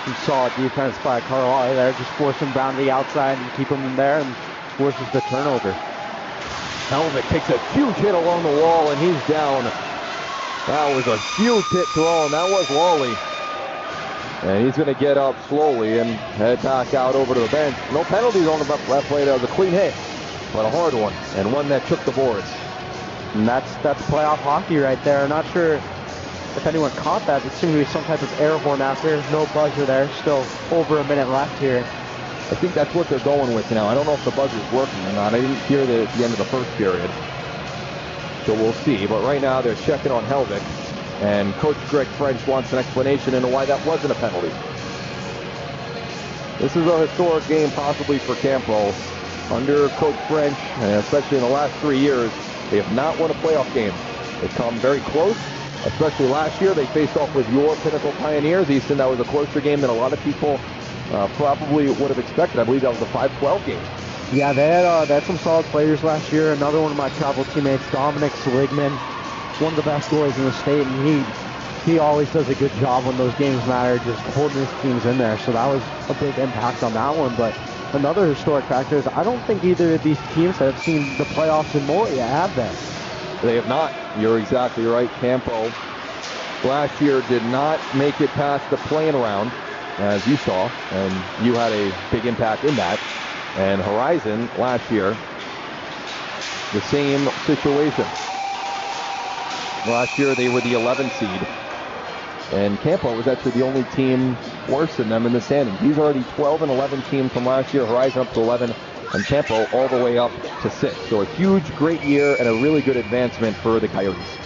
You saw a defense by Carlisle there, just force him down to the outside and keep him in there and forces the turnover. Helvik takes a huge hit along the wall, and he's down. That was a huge hit throw, and that was Lawley. And he's going to get up slowly and head back out over to the bench. No penalties on the left play. That was a clean hit, but a hard one, and one that took the boards. And that's playoff hockey right there. Not sure if anyone caught that. It seemed to be some type of air horn out there. There's no buzzer there. Still over a minute left here. I think that's what they're going with now. I don't know if the buzzer's working or not. I didn't hear that at the end of the first period. So we'll see. But right now they're checking on Helvik. And Coach Greg French wants an explanation into why that wasn't a penalty. This is a historic game possibly for Campo. Under Coach French, and especially in the last 3 years, they have not won a playoff game. They've come very close, especially last year. They faced off with your Pinnacle Pioneers. Easton, that was a closer game than a lot of people probably would have expected. I believe that was a 5-12 game. Yeah, they had some solid players last year. Another one of my travel teammates, Dominic Seligman, one of the best goalies in the state, and he always does a good job when those games matter, just holding his teams in there. So that was a big impact on that one. But another historic factor is I don't think either of these teams have seen the playoffs in more yet, have they? They have not. You're exactly right. Campo last year did not make it past the playing round, as you saw, and you had a big impact in that. And Horizon last year, the same situation. Last year they were the 11th seed, and Campo was actually the only team worse than them in the standings. These are the 12 and 11 teams from last year. Horizon up to 11, and Campo all the way up to 6. So a huge, great year and a really good advancement for the Coyotes.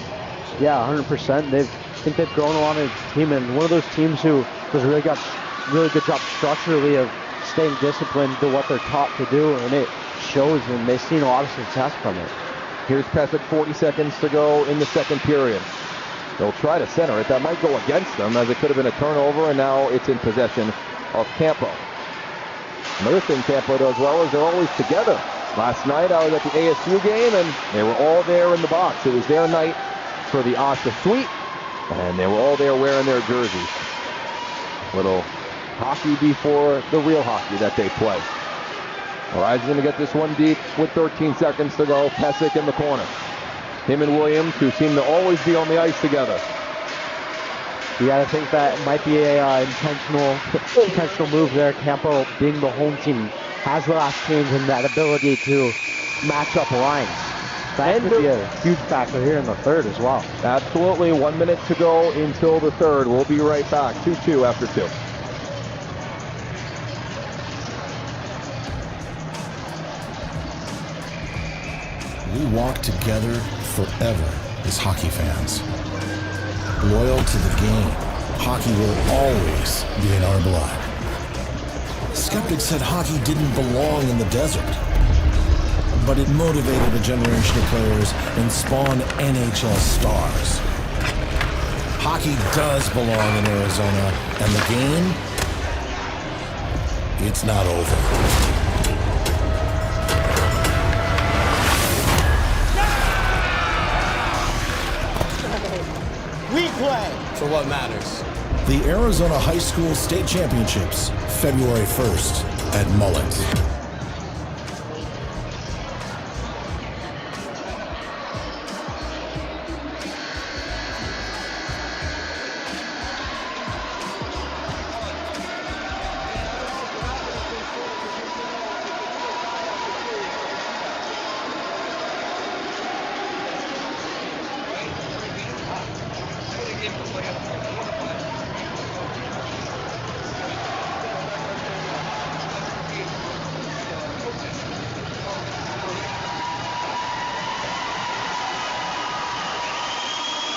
Yeah, 100%. I think they've grown a lot in its team, and one of those teams who has really good job structurally of staying disciplined to what they're taught to do, and it shows, and they've seen a lot of success from it. Here's Pesek, 40 seconds to go in the second period. They'll try to center it. That might go against them, as it could have been a turnover, and now it's in possession of Campo. Another thing Campo does well is they're always together. Last night I was at the ASU game, and they were all there in the box. It was their night for the AHSHA suite, and they were all there wearing their jerseys. Little hockey before the real hockey that they play. Horizon's going to get this one deep with 13 seconds to go. Pesek in the corner. Him and Williams, who seem to always be on the ice together. You got to think that might be a intentional move there. Campo, being the home team, has the last change and that ability to match up lines. That could be a huge factor here in the third as well. Absolutely. 1 minute to go until the third. We'll be right back. 2-2 after 2. We walk together forever as hockey fans. Loyal to the game, hockey will always be in our blood. Skeptics said hockey didn't belong in the desert, but it motivated a generation of players and spawned NHL stars. Hockey does belong in Arizona, and the game, it's not over. We play for what matters. The Arizona High School State Championships, February 1st at Mullins.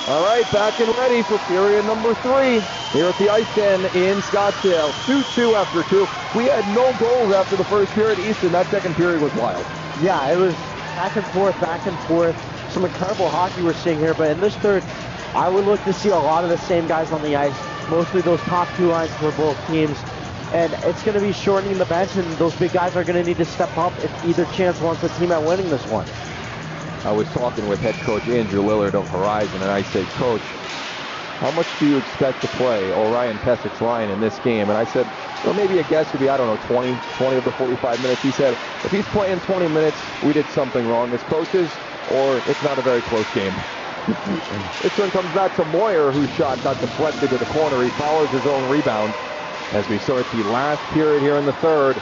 All right, back and ready for period number 3 here at the Ice Den in Scottsdale. 2-2 after 2. We had no goals after the first period. Easton, that second period was wild. Yeah, it was back and forth. Some incredible hockey we're seeing here, but in this third, I would look to see a lot of the same guys on the ice, mostly those top two lines for both teams. And it's going to be shortening the bench, and those big guys are going to need to step up if either chance wants a team at winning this one. I was talking with head coach Andrew Lillard of Horizon, and I said, Coach, how much do you expect to play Orion Pesek's line in this game? And I said, well, maybe a guess would be, 20 of the 45 minutes. He said, if he's playing 20 minutes, we did something wrong as coaches, or it's not a very close game. This one comes back to Moyer, whose shot got deflected to the corner. He follows his own rebound as we start the last period here in the third.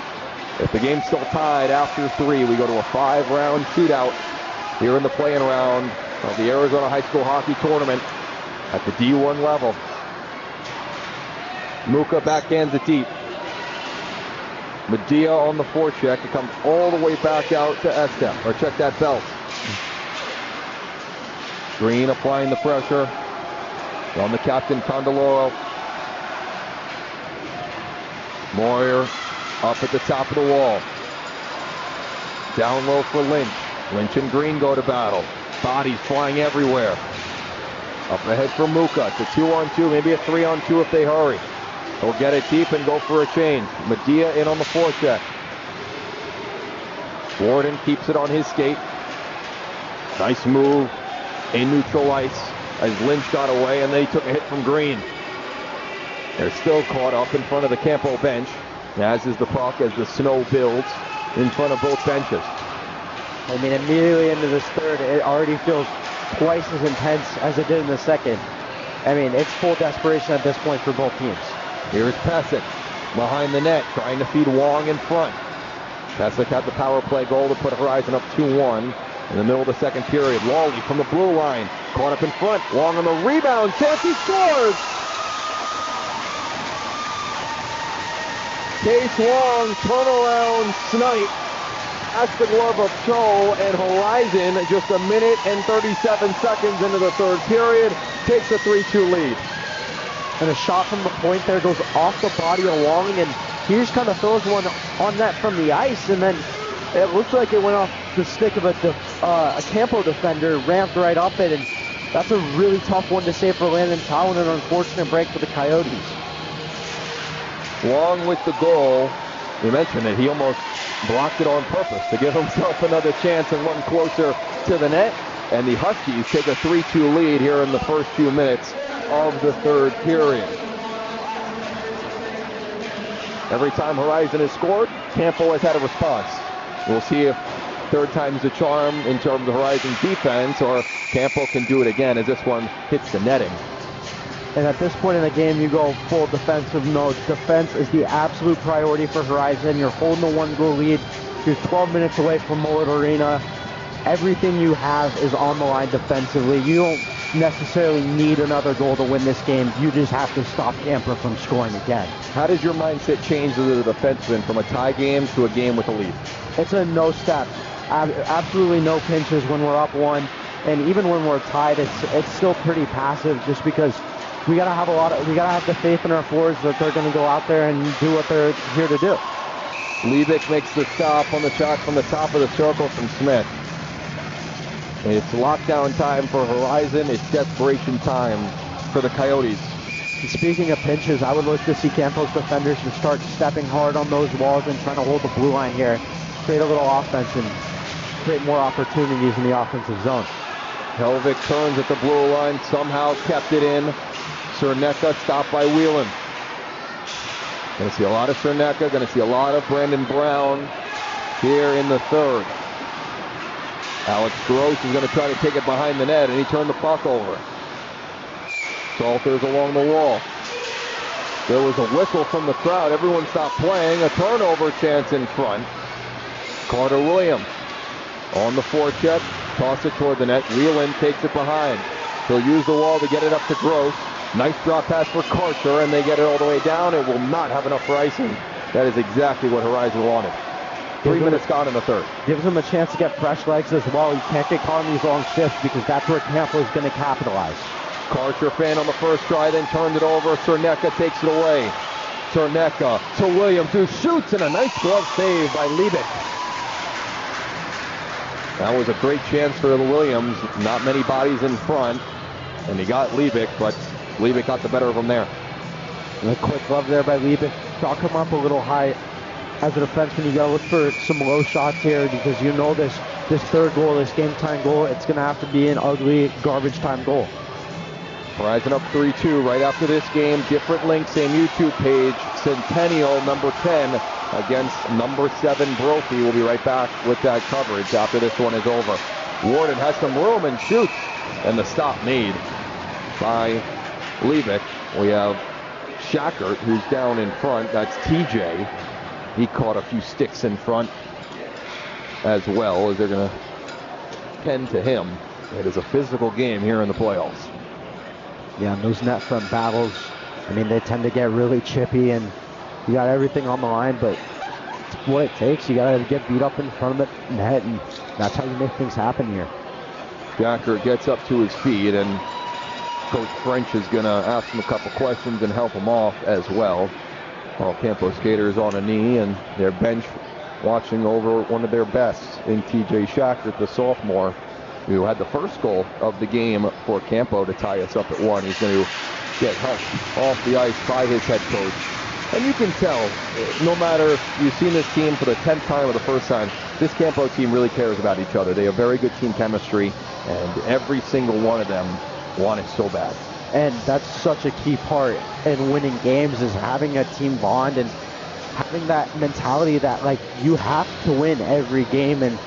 If the game's still tied after 3, we go to a 5-round shootout here in the playing round of the Arizona High School Hockey Tournament at the D1 level. Muka backhands it deep. Medea on the forecheck. It comes all the way back out to AHSHA, or check that belt. Green applying the pressure on the captain, Condoloro. Moyer up at the top of the wall. Down low for Lynch. Lynch and Green go to battle. Bodies flying everywhere. Up ahead for Muka. It's a 2-on-2, maybe a 3-on-2 if they hurry. He'll get it deep and go for a change. Medea in on the forecheck. Warden keeps it on his skate. Nice move in neutral ice as Lynch got away, and they took a hit from Green. They're still caught up in front of the Campo bench, as is the puck as the snow builds in front of both benches. I mean, immediately into this third, it already feels twice as intense as it did in the second. I mean, it's full desperation at this point for both teams. Here's Pesek behind the net, trying to feed Wong in front. Pesek had the power play goal to put Horizon up 2-1 in the middle of the second period. Lawley from the blue line, caught up in front. Wong on the rebound, chance, he scores! Case Wong, turnaround snipe. That's the glove of Cho, and Horizon, just a minute and 37 seconds into the third period, takes a 3-2 lead. And a shot from the point there goes off the body of Wong, and he just kind of throws one on net from the ice, and then it looks like it went off the stick of a Campo defender, ramped right up it, and that's a really tough one to save for Landon Tao, and an unfortunate break for the Coyotes. Wong with the goal. We mentioned that he almost blocked it on purpose to give himself another chance and run closer to the net. And the Huskies take a 3-2 lead here in the first few minutes of the third period. Every time Horizon has scored, Campo has had a response. We'll see if third time's the charm in terms of Horizon's defense, or Campo can do it again as this one hits the netting. And at this point in the game, you go full defensive mode. Defense is the absolute priority for Horizon. You're holding a 1-goal lead. You're 12 minutes away from Mullet Arena. Everything you have is on the line defensively. You don't necessarily need another goal to win this game. You just have to stop Campo from scoring again. How does your mindset change as a defenseman from a tie game to a game with a lead? It's a no step. Absolutely no pinches when we're up 1. And even when we're tied, it's still pretty passive, just because we gotta have the faith in our forwards that they're gonna go out there and do what they're here to do. Levick makes the stop on the shot from the top of the circle from Smith. And it's lockdown time for Horizon. It's desperation time for the Coyotes. And speaking of pinches, I would look to see Campo's defenders to start stepping hard on those walls and trying to hold the blue line here, create a little offense and create more opportunities in the offensive zone. Helvik turns at the blue line, somehow kept it in. Cerneka stopped by Whelan. Going to see a lot of Cerneka, going to see a lot of Brandon Brown here in the third. Alex Gross is going to try to take it behind the net, and he turned the puck over. Salters along the wall. There was a whistle from the crowd. Everyone stopped playing. A turnover chance in front. Carter Williams on the forecheck. Toss it toward the net. Whelan takes it behind. He'll use the wall to get it up to Gross. Nice drop pass for Karcher, and they get it all the way down. It will not have enough for icing. That is exactly what Horizon wanted. 3 minutes gone in the third. Gives him a chance to get fresh legs as well. You can't get caught in these long shifts because that's where Campo is going to capitalize. Karcher fan on the first try, then turned it over. Cerneka takes it away. Cerneka to Williams, who shoots, and a nice glove save by Levick. That was a great chance for Williams. Not many bodies in front, and he got Levick, but Levick got the better of him there. And a quick glove there by Levick. Chalk him up a little high. As a defenseman, you got to look for some low shots here because you know this third goal, this game-time goal, it's going to have to be an ugly garbage-time goal. Horizon up 3-2 right after this game. Different link, same YouTube page. Centennial, number 10, against number 7 Brophy. We'll be right back with that coverage after this one is over. Warden has some room and shoots, and the stop made by Levick. We have Shackert, who's down in front. That's TJ. He caught a few sticks in front as well, as they're going to tend to him. It is a physical game here in the playoffs. Yeah, and those net front battles, I mean, they tend to get really chippy, and you got everything on the line, but it's what it takes. You got to get beat up in front of the net, and that's how you make things happen here. Shackert gets up to his feet, and Coach French is going to ask him a couple questions and help him off as well. All Campo skaters on a knee, and their bench watching over one of their best in TJ Shackert, the sophomore. who had the first goal of the game for Campo to tie us up at 1. He's going to get hushed off the ice by his head coach. And you can tell, no matter if you've seen this team for the 10th time or the first time, this Campo team really cares about each other. They have very good team chemistry, and every single one of them want it so bad. And that's such a key part in winning games, is having a team bond and having that mentality that, like, you have to win every game, and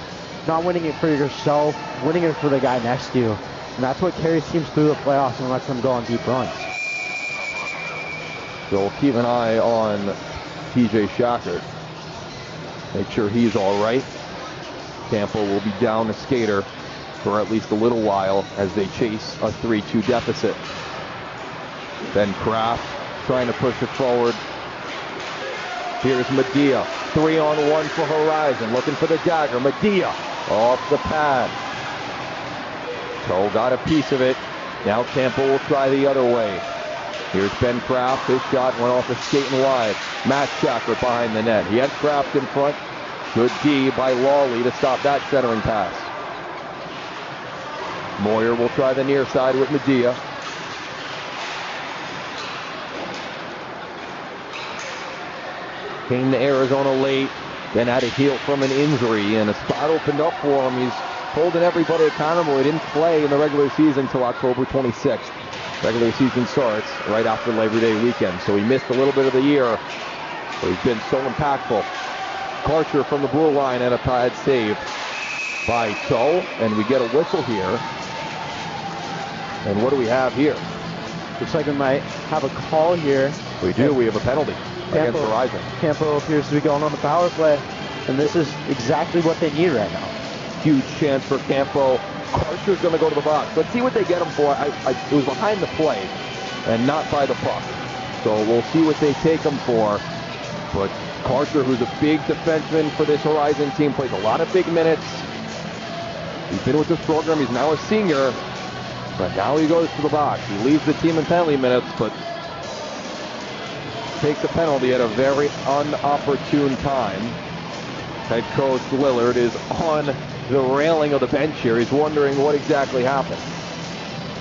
not winning it for yourself, winning it for the guy next to you. And that's what carries teams through the playoffs and lets them go on deep runs. So we'll keep an eye on TJ Shackert. Make sure he's all right. Campo will be down a skater for at least a little while as they chase a 3-2 deficit. Then Kraft trying to push it forward. Here's Medea. 3-on-1 for Horizon. Looking for the dagger. Medea off the pad. Toe got a piece of it. Now Campo will try the other way. Here's Ben Kraft. His shot went off the skating wide. Matt Shackert behind the net. He had Kraft in front. Good D by Lawley to stop that centering pass. Moyer will try the near side with Medea. Came to Arizona late, then had to heal from an injury, and a spot opened up for him. He's holding everybody accountable. He didn't play in the regular season until October 26th. Regular season starts right after Labor Day weekend, so he missed a little bit of the year, but he's been so impactful. Karcher from the blue line and a pad save by Toe, and we get a whistle here. And what do we have here? Looks like we might have a call here. We do. We have a penalty against Horizon. Campo appears to be going on the power play, and this is exactly what they need right now. Huge chance for Campo. Karcher's going to go to the box. Let's see what they get him for. It was behind the play and not by the puck. So we'll see what they take him for. But Karcher, who's a big defenseman for this Horizon team, plays a lot of big minutes. He's been with this program. He's now a senior. But now he goes to the box. He leaves the team in penalty minutes, but takes a penalty at a very unopportune time. Head coach Lillard is on the railing of the bench here. He's wondering what exactly happened.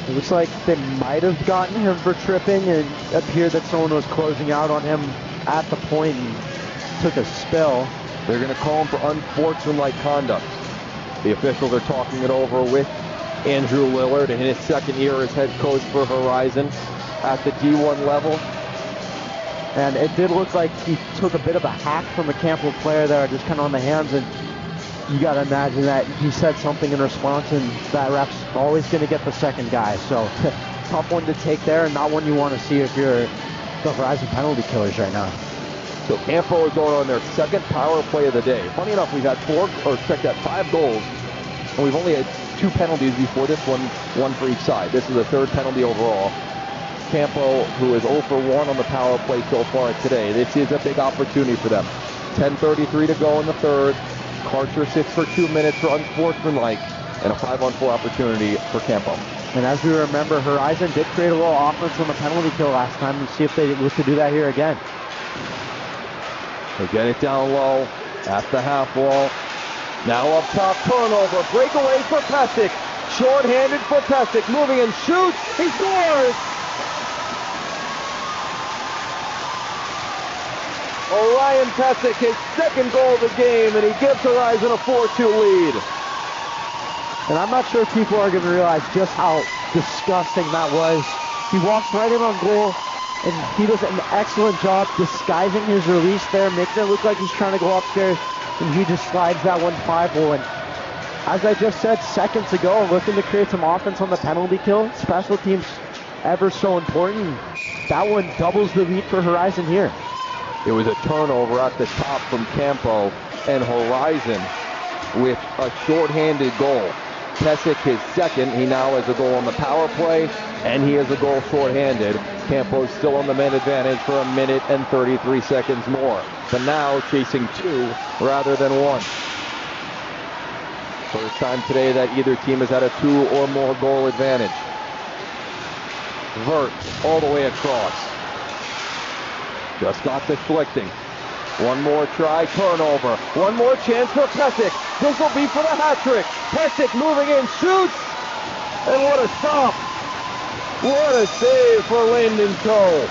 It looks like they might have gotten him for tripping, and it appeared that someone was closing out on him at the point and took a spill. They're going to call him for unsportsmanlike conduct. The officials are talking it over with Andrew Lillard in his second year as head coach for Horizon at the D1 level. And it did look like he took a bit of a hack from a Campo player there, just kind of on the hands, and you got to imagine that he said something in response, and that ref's always going to get the second guy. So tough one to take there, and not one you want to see if you're the Horizon penalty killers right now. So Campo is going on their second power play of the day. Funny enough, we've had 5 goals, and we've only had 2 penalties before this one for each side. This is the 3rd penalty overall. Campo, who is 0 for 1 on the power play so far today. This is a big opportunity for them. 10:33 to go in the 3rd. Karcher sits for 2 minutes for unsportsmanlike, and a 5-on-4 opportunity for Campo. And as we remember, Horizon did create a little offense on the penalty kill last time, and see if they look to do that here again. They get it down low at the half wall. Now up top, turnover, breakaway for Pesic. Short-handed for Pesic, moving and shoots. He scores! Orion Pesic, his 2nd goal of the game, and he gives Horizon a 4-2 lead. And I'm not sure if people are going to realize just how disgusting that was. He walks right in on goal, and he does an excellent job disguising his release there, making it look like he's trying to go upstairs, and he just slides that one 5-hole. And as I just said seconds ago, looking to create some offense on the penalty kill. Special teams ever so important. That one doubles the lead for Horizon here. It was a turnover at the top from Campo, and Horizon with a short-handed goal. Pesic his 2nd. He now has a goal on the power play, and he has a goal short-handed. Campo's still on the man advantage for 1 minute and 33 seconds more. But now chasing 2 rather than 1. First time today that either team has had a 2 or more goal advantage. Vert all the way across. Just got deflecting. One more try, turnover. One more chance for Pesek. This will be for the hat trick. Pesek moving in, shoots, and what a stop. What a save for Landon Toe.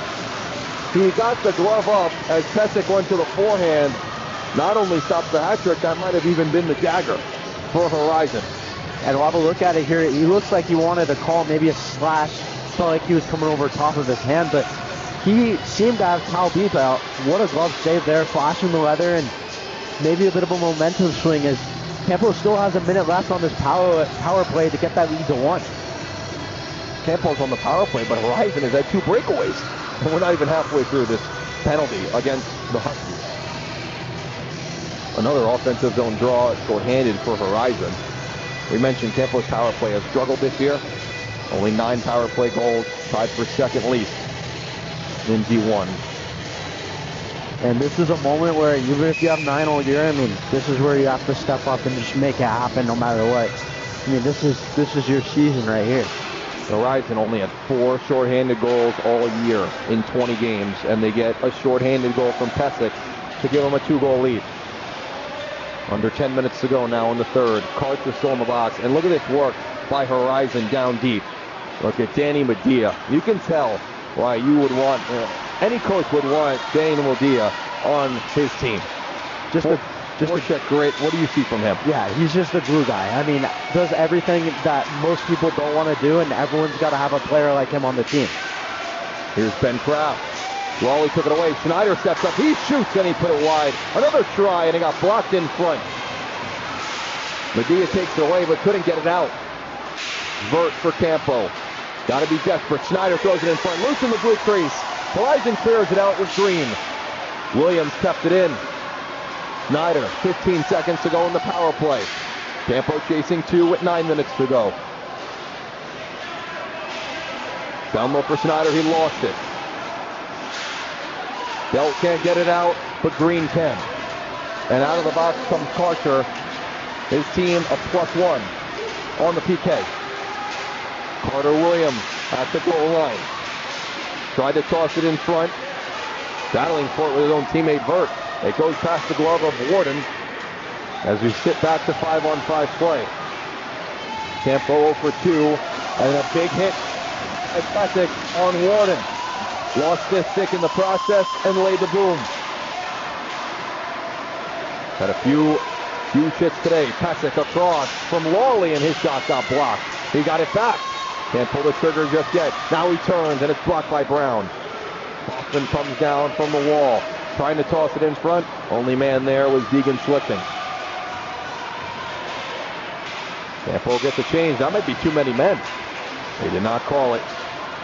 He got the glove up as Pesek went to the forehand. Not only stopped the hat trick, that might have even been the dagger for Horizon. And we'll have a look at it here. He looks like he wanted to call maybe a slash. Felt like he was coming over top of his hand, but he seemed to have Cal beat out. What a glove save there, flashing the leather, and maybe a bit of a momentum swing as Campo still has a minute left on this power play to get that lead to 1. Campo's on the power play, but Horizon has had 2 breakaways. And we're not even halfway through this penalty against the Huskies. Another offensive zone draw, short-handed for Horizon. We mentioned Campo's power play has struggled this year. Only 9 power play goals, tied for second least in D1. And this is a moment where even if you have 9 all year, I mean, this is where you have to step up and just make it happen no matter what. I mean, this is your season right here. Horizon only had 4 shorthanded goals all year in 20 games, and they get a shorthanded goal from Pesek to give them a 2-goal lead. Under 10 minutes to go now in the third. Carts are still in the box, and look at this work by Horizon down deep. Look at Danny Medea. You can tell why you would want, any coach would want Danny Medea on his team. Just a check grit. What do you see from him? Yeah, he's just a glue guy. I mean, does everything that most people don't want to do, and everyone's got to have a player like him on the team. Here's Ben Kraft. Raleigh took it away. Schneider steps up. He shoots, and he put it wide. Another try, and it got blocked in front. Medea takes it away, but couldn't get it out. Vert for Campo. Got to be desperate. Schneider throws it in front. Loose in the blue crease. Horizon clears it out with Green. Williams kept it in. Schneider, 15 seconds to go in the power play. Campo chasing 2 with 9 minutes to go. Down low for Schneider. He lost it. Dell can't get it out, but Green can. And out of the box comes Karcher. His team a +1 on the PK. Carter Williams at the goal line. Tried to toss it in front. Battling for it with his own teammate Vert. It goes past the glove of Warden as we sit back to 5-on-5 play. Campo 0 for 2, and a big hit at Pesek on Warden. Lost this stick in the process and laid the boom. Had a few shits today. Pesek across from Lawley, and his shot got blocked. He got it back. Can't pull the trigger just yet. Now he turns, and it's blocked by Brown. Hoffman comes down from the wall, trying to toss it in front. Only man there was Deegan Schlichting. Campo gets a change. That might be too many men. They did not call it.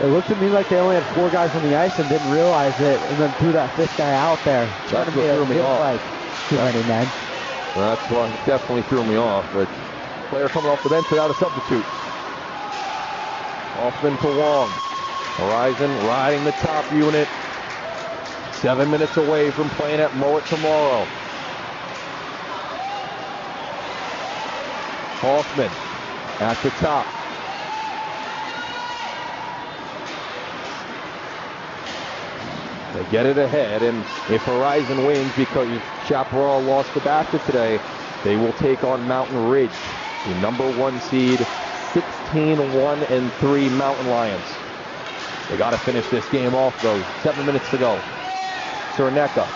It looked to me like they only had 4 guys on the ice and didn't realize it, and then threw that 5th guy out there. That's what threw me off. Like too many men. That's what definitely threw me off. But player coming off the bench without a substitute. Hoffman to Wong. Horizon riding the top unit. 7 minutes away from playing at Mowat tomorrow. Hoffman at the top. They get it ahead, and if Horizon wins because Chaparral lost the basket today, they will take on Mountain Ridge, the number 1 seed, 16-1-3 Mountain Lions. They got to finish this game off, though. 7 minutes to go. Cerneka.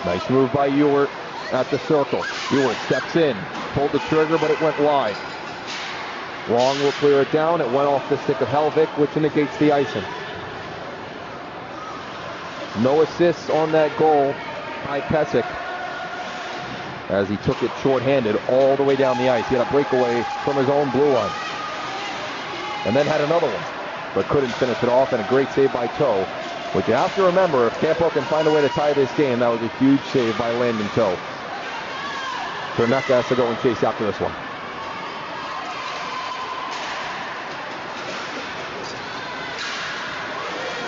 Nice move by Ewert at the circle. Ewert steps in, pulled the trigger, but it went wide. Wong will clear it down. It went off the stick of Helvik, which indicates the icing. No assists on that goal by Pesek as he took it shorthanded all the way down the ice. He had a breakaway from his own blue line. And then had another one, but couldn't finish it off, and a great save by Toe, which you have to remember, if Campo can find a way to tie this game, that was a huge save by Landon Toe. Cerneka has to go and chase after this one.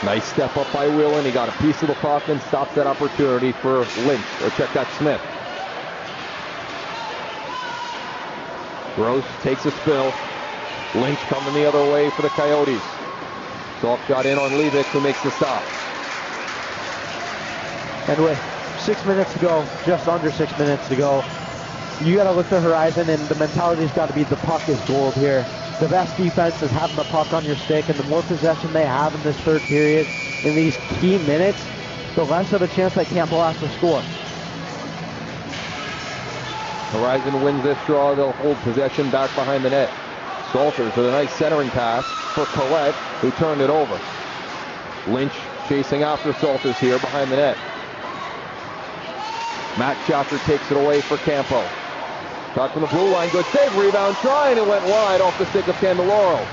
Nice step up by Whelan. He got a piece of the puck and stops that opportunity for Lynch, or check that, Smith. Gross takes a spill. Lynch coming the other way for the Coyotes. Soft shot in on Levick, who makes the stop. And with 6 minutes to go, just under 6 minutes to go, you got to look to Horizon, and the mentality's got to be the puck is gold here. The best defense is having the puck on your stick, and the more possession they have in this third period, in these key minutes, the less of a chance that Campo has to score. Horizon wins this draw. They'll hold possession back behind the net. Salters with a nice centering pass for Collette, who turned it over. Lynch chasing after Salters here behind the net. Matt Chapter takes it away for Campo. Shot from the blue line, good save, rebound try, and it went wide off the stick of Candeloro.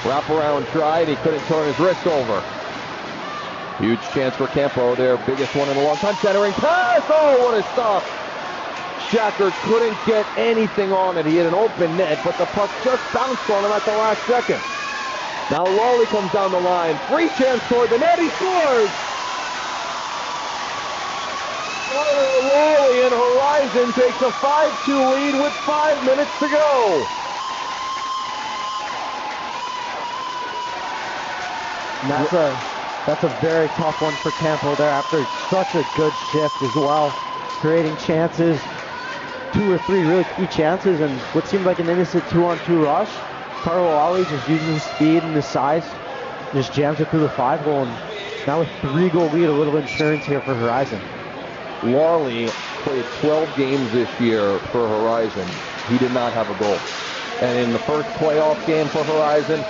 Wraparound try, and he couldn't turn his wrist over. Huge chance for Campo, their biggest one in a long time. Centering pass, oh, what a stop. Shacker couldn't get anything on it. He had an open net, but the puck just bounced on him at the last second. Now Lawley comes down the line. Free chance toward the net. He scores! Lawley and Horizon takes a 5-2 lead with 5 minutes to go. And that's a very tough one for Campo there after such a good shift as well. Creating chances, 2 or 3 really key chances, and what seemed like an innocent 2-on-2 rush. Carlo Lawley just using his speed and his size, just jams it through the 5-goal, and now with 3-goal lead, a little insurance here for Horizon. Lawley played 12 games this year for Horizon. He did not have a goal. And in the first playoff game for Horizon,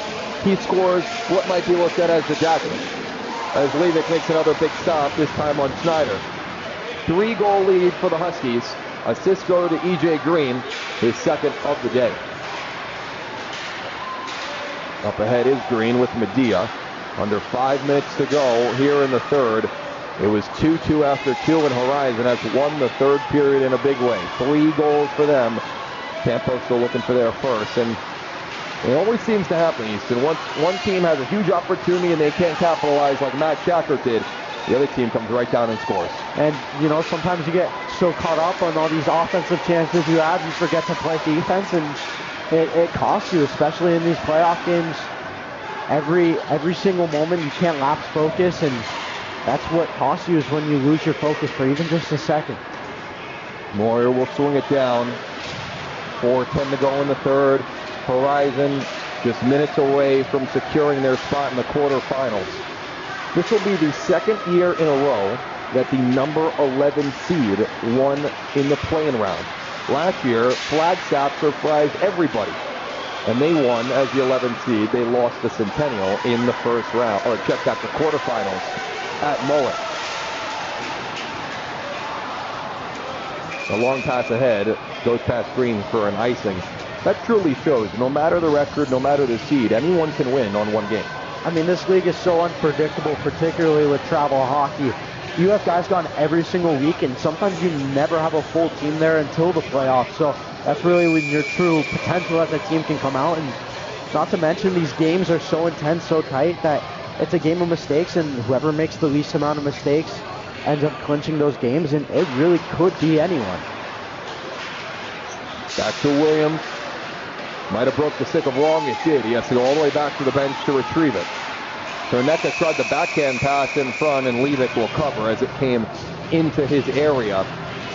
he scores what might be looked at as the jacket. As Levick makes another big stop, this time on Schneider. 3-goal lead for the Huskies. Assists go to E.J. Green, his second of the day. Up ahead is Green with Medea. Under 5 minutes to go here in the third. It was 2-2 after 2, and Horizon has won the third period in a big way. 3 goals for them. Campo still looking for their first, and it always seems to happen, Easton. Once one team has a huge opportunity and they can't capitalize like Matt Shacker did, the other team comes right down and scores. And, you know, sometimes you get so caught up on all these offensive chances you have, you forget to play defense, and it costs you, especially in these playoff games. Every single moment you can't lapse focus, and that's what costs you, is when you lose your focus for even just a second. Moyer will swing it down. 4:10 to go in the third. Horizon just minutes away from securing their spot in the quarterfinals. This will be the second year in a row that the number 11 seed won in the play-in round. Last year, Flagstaff surprised everybody, and they won as the 11th seed. They lost the Centennial in the first round, or checked out the quarterfinals at Mullet. A long pass ahead, goes past Green for an icing. That truly shows, no matter the record, no matter the seed, anyone can win on one game. I mean, this league is so unpredictable, particularly with travel hockey. You have guys gone every single week, and sometimes you never have a full team there until the playoffs. So that's really when your true potential as a team can come out. And not to mention, these games are so intense, so tight, that it's a game of mistakes, and whoever makes the least amount of mistakes ends up clinching those games, and it really could be anyone. Back to Williams. Might have broke the stick of long. It did. He has to go all the way back to the bench to retrieve it. Terneka tried the backhand pass in front, and Levick will cover as it came into his area.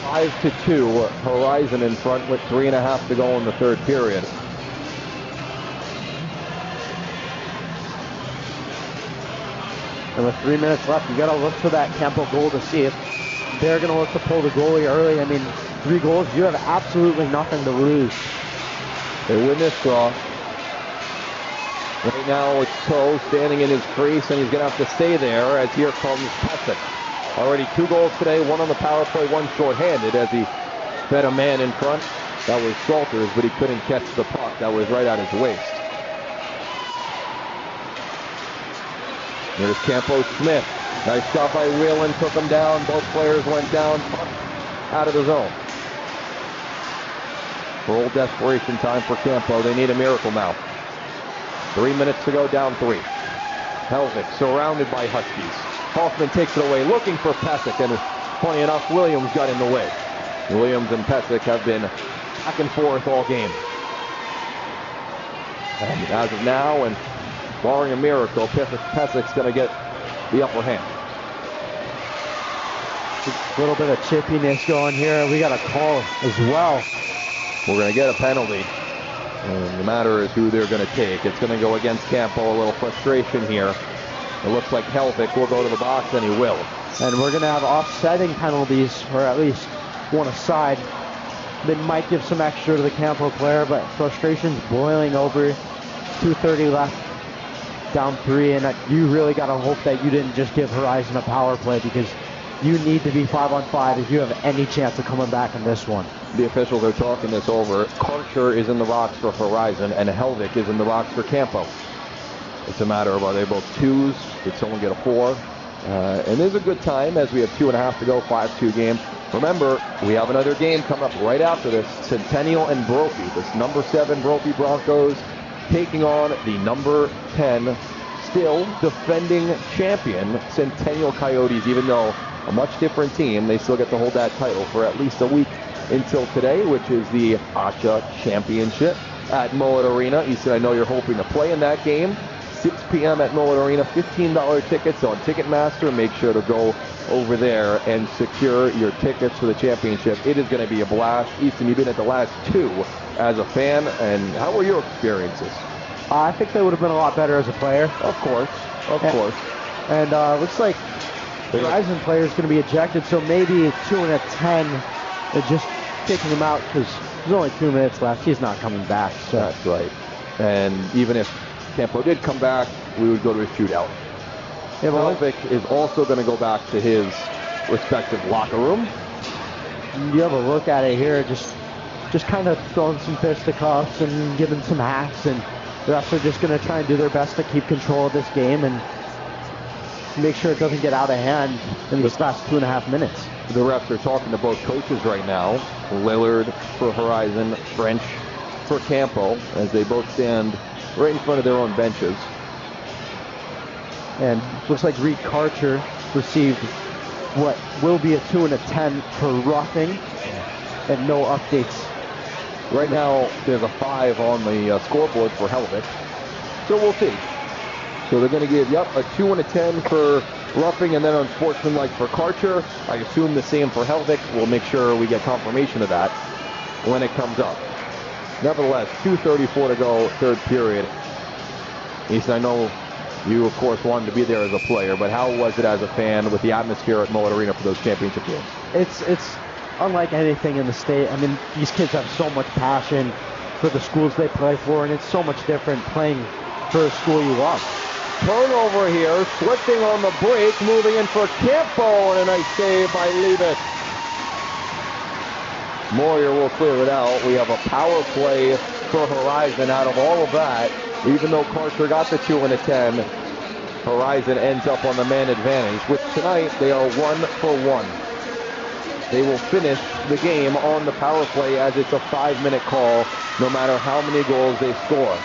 5-2. Horizon in front with 3.5 to go in the third period. And with 3 minutes left, you got to look for that Campo goal to see if they're going to look to pull the goalie early. I mean, 3 goals, you have absolutely nothing to lose. They win this draw. Right now it's Toe standing in his crease, and he's going to have to stay there as here comes Pesek. Already 2 goals today, 1 on the power play, 1 shorthanded as he fed a man in front. That was Salters, but he couldn't catch the puck. That was right at his waist. There's Campo Smith. Nice shot by Whelan, took him down. Both players went down, out of the zone. Full desperation time for Campo. They need a miracle now. 3 minutes to go, down 3. Helvik surrounded by Huskies. Hoffman takes it away, looking for Pesek, and funny enough, Williams got in the way. Williams and Pesek have been back and forth all game. And as of now, and barring a miracle, Pesek's going to get the upper hand. A little bit of chippiness going here. We got a call as well. We're going to get a penalty. And the matter is who they're going to take. It's going to go against Campo. A little frustration here. It looks like Helvik will go to the box, and he will. And we're going to have offsetting penalties, or at least one aside. They might give some extra to the Campo player, but frustration's boiling over. 2:30 left, down 3, and you really got to hope that you didn't just give Horizon a power play, because you need to be 5-on-5 if you have any chance of coming back in this one. The officials are talking this over. Karcher is in the box for Horizon, and Helvik is in the box for Campo. It's a matter of, are they both 2s? Did someone get a 4? And there's a good time as we have 2.5 to go, 5-2 game. Remember, we have another game coming up right after this. Centennial and Brophy. This number 7 Brophy Broncos taking on the number 10 still defending champion Centennial Coyotes. Even though a much different team, they still get to hold that title for at least a week until today, which is the AHSHA Championship at Mullet Arena. Easton, I know you're hoping to play in that game. 6 p.m. at Mullet Arena, $15 tickets on Ticketmaster. Make sure to go over there and secure your tickets for the championship. It is going to be a blast. Easton, you've been at the last 2 as a fan, and how were your experiences? I think they would have been a lot better as a player. Of course. And looks like the Horizon player is going to be ejected, so maybe 2 and a 10, just kicking him out because there's only 2 minutes left. He's not coming back. So. That's right. And even if Campo did come back, we would go to a shootout. Helvik is also going to go back to his respective locker room. You have a look at it here, just kind of throwing some fisticuffs and giving some hacks, and the refs are just going to try and do their best to keep control of this game and make sure it doesn't get out of hand in these last 2.5 minutes. The refs are talking to both coaches right now. Lillard for Horizon, French for Campo, as they both stand right in front of their own benches. And looks like Reed Karcher received what will be a 2 and a 10 for roughing, and no updates. Right now, there's a 5 on the scoreboard for Helvik, so we'll see. So they're going to give, a 2 and a 10 for roughing, and then unsportsmanlike for Karcher. I assume the same for Helvik. We'll make sure we get confirmation of that when it comes up. Nevertheless, 2:34 to go, third period. Easton, I know you, of course, wanted to be there as a player, but how was it as a fan with the atmosphere at Mullet Arena for those championship games? It's unlike anything in the state. I mean, these kids have so much passion for the schools they play for, and it's so much different playing for a school you love. Turnover here, slipping on the break, moving in for Campo, and a nice save by Leavitt. Moyer will clear it out. We have a power play for Horizon out of all of that. Even though Karcher got the 2 and a 10, Horizon ends up on the man advantage, which tonight they are 1 for 1. They will finish the game on the power play as it's a 5-minute call, no matter how many goals they score.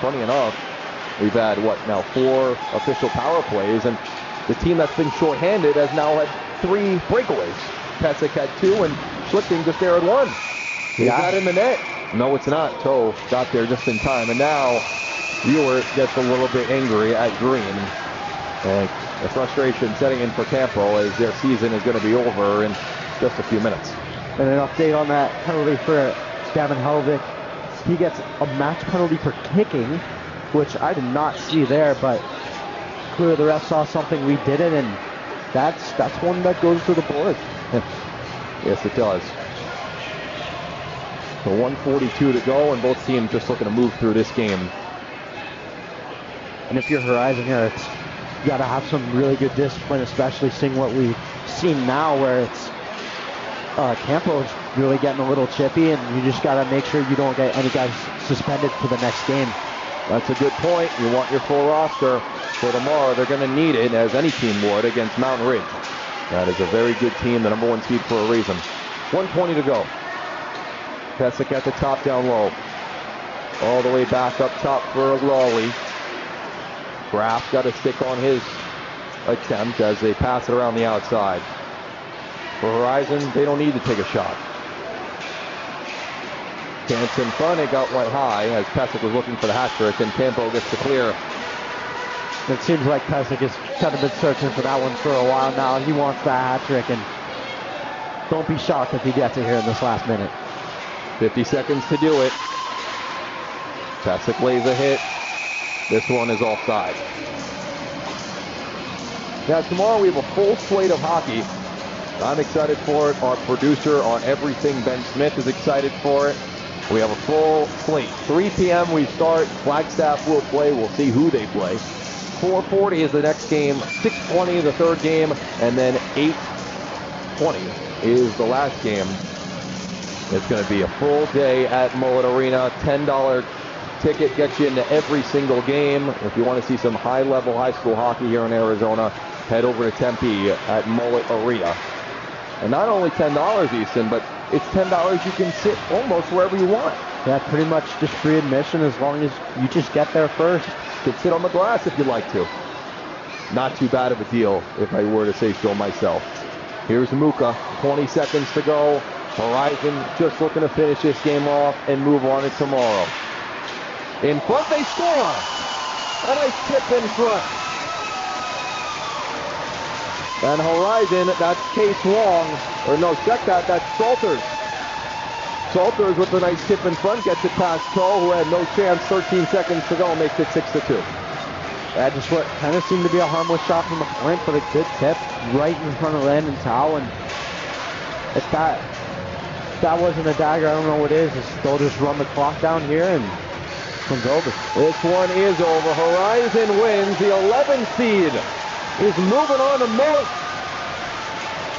Funny enough, we've had, 4 official power plays, and the team that's been shorthanded has now had 3 breakaways. Pesek had 2, and Schlichting just there at 1. Is that in the net? No, it's not. Toe got there just in time, and now Ewert gets a little bit angry at Green. And the frustration setting in for Campo as their season is going to be over in just a few minutes. And an update on that penalty for Gavin Helvik. He gets a match penalty for kicking, which I did not see there, but clearly the ref saw something we didn't, and that's one that goes to the board. Yes, it does. So 1:42 to go, and both teams just looking to move through this game. And if you're Horizon here, you got to have some really good discipline, especially seeing what we've seen now, where it's Campo's really getting a little chippy, and you just got to make sure you don't get any guys suspended for the next game. That's a good point. You want your full roster for tomorrow. They're going to need it, as any team would, against Mountain Ridge. That is a very good team, the number 1 seed for a reason. 1:20 to go. Pesek at the top, down low. All the way back up top for Lawley. Graff got a stick on his attempt as they pass it around the outside. For Horizon, they don't need to take a shot. Chance in front, it went high as Pesek was looking for the hat trick, and Campo gets to clear. It seems like Pesek has kind of been searching for that one for a while now. He wants that hat trick, and don't be shocked if he gets it here in this last minute. 50 seconds to do it. Pesek lays a hit. This one is offside. Now, tomorrow we have a full slate of hockey. I'm excited for it. Our producer on everything, Ben Smith, is excited for it. We have a full slate. 3 p.m. we start. Flagstaff will play. We'll see who they play. 4:40 is the next game. 6:20 the third game. And then 8:20 is the last game. It's going to be a full day at Mullet Arena. $10 ticket gets you into every single game. If you want to see some high-level high school hockey here in Arizona, head over to Tempe at Mullet Arena. And not only $10, Easton, but it's $10 you can sit almost wherever you want. Yeah, pretty much just free admission as long as you just get there first. You can sit on the glass if you like to. Not too bad of a deal, if I were to say so myself. Here's Muka, 20 seconds to go. Horizon just looking to finish this game off and move on to tomorrow. In front, they score! A nice tip in front. And Horizon, that's Case Wong. Or no, check that, that's Salters. Salters with a nice tip in front, gets it past Toe, who had no chance, 13 seconds to go, makes it 6-2. That just what kind of seemed to be a harmless shot from the point, but a good tip right in front of Landon Tao. And if that wasn't a dagger, I don't know what is. They'll just run the clock down here and it's over. This one is over. Horizon wins. The 11th seed is moving on to Mullet.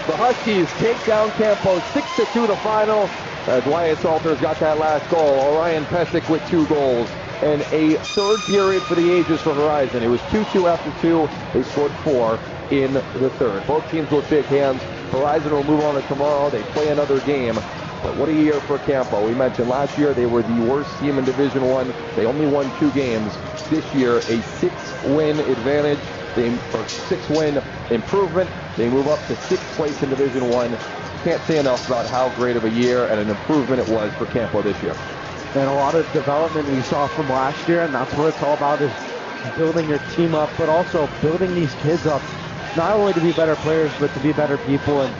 The Huskies take down Campo 6-2 the final. As Wyatt Salters got that last goal. Orion Pesek with 2 goals. And a third period for the ages for Horizon. It was 2-2 after 2. They scored 4 in the third. Both teams will shake hands. Horizon will move on to tomorrow. They play another game. But what a year for Campo. We mentioned last year they were the worst team in Division I. They only won 2 games. This year, a 6-win advantage. Or 6-win improvement. They move up to 6th place in Division I. Can't say enough about how great of a year and an improvement it was for Campo this year. And a lot of development we saw from last year, and that's what it's all about, is building your team up, but also building these kids up, not only to be better players, but to be better people. And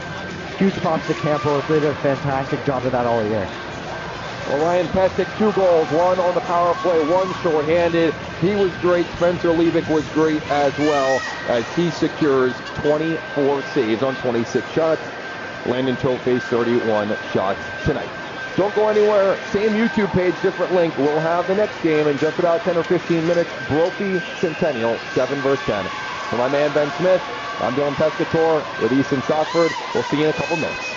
huge props to Campo. They did a fantastic job of that all year. Orion Pesek, 2 goals, 1 on the power play, 1 shorthanded. He was great. Spencer Levick was great as well, as he secures 24 saves on 26 shots. Landon Toe faced 31 shots tonight. Don't go anywhere. Same YouTube page, different link. We'll have the next game in just about 10 or 15 minutes. Brophy Centennial, 7-10. For my man Ben Smith, I'm Dylan Pescatore with Easton Stockford. We'll see you in a couple minutes.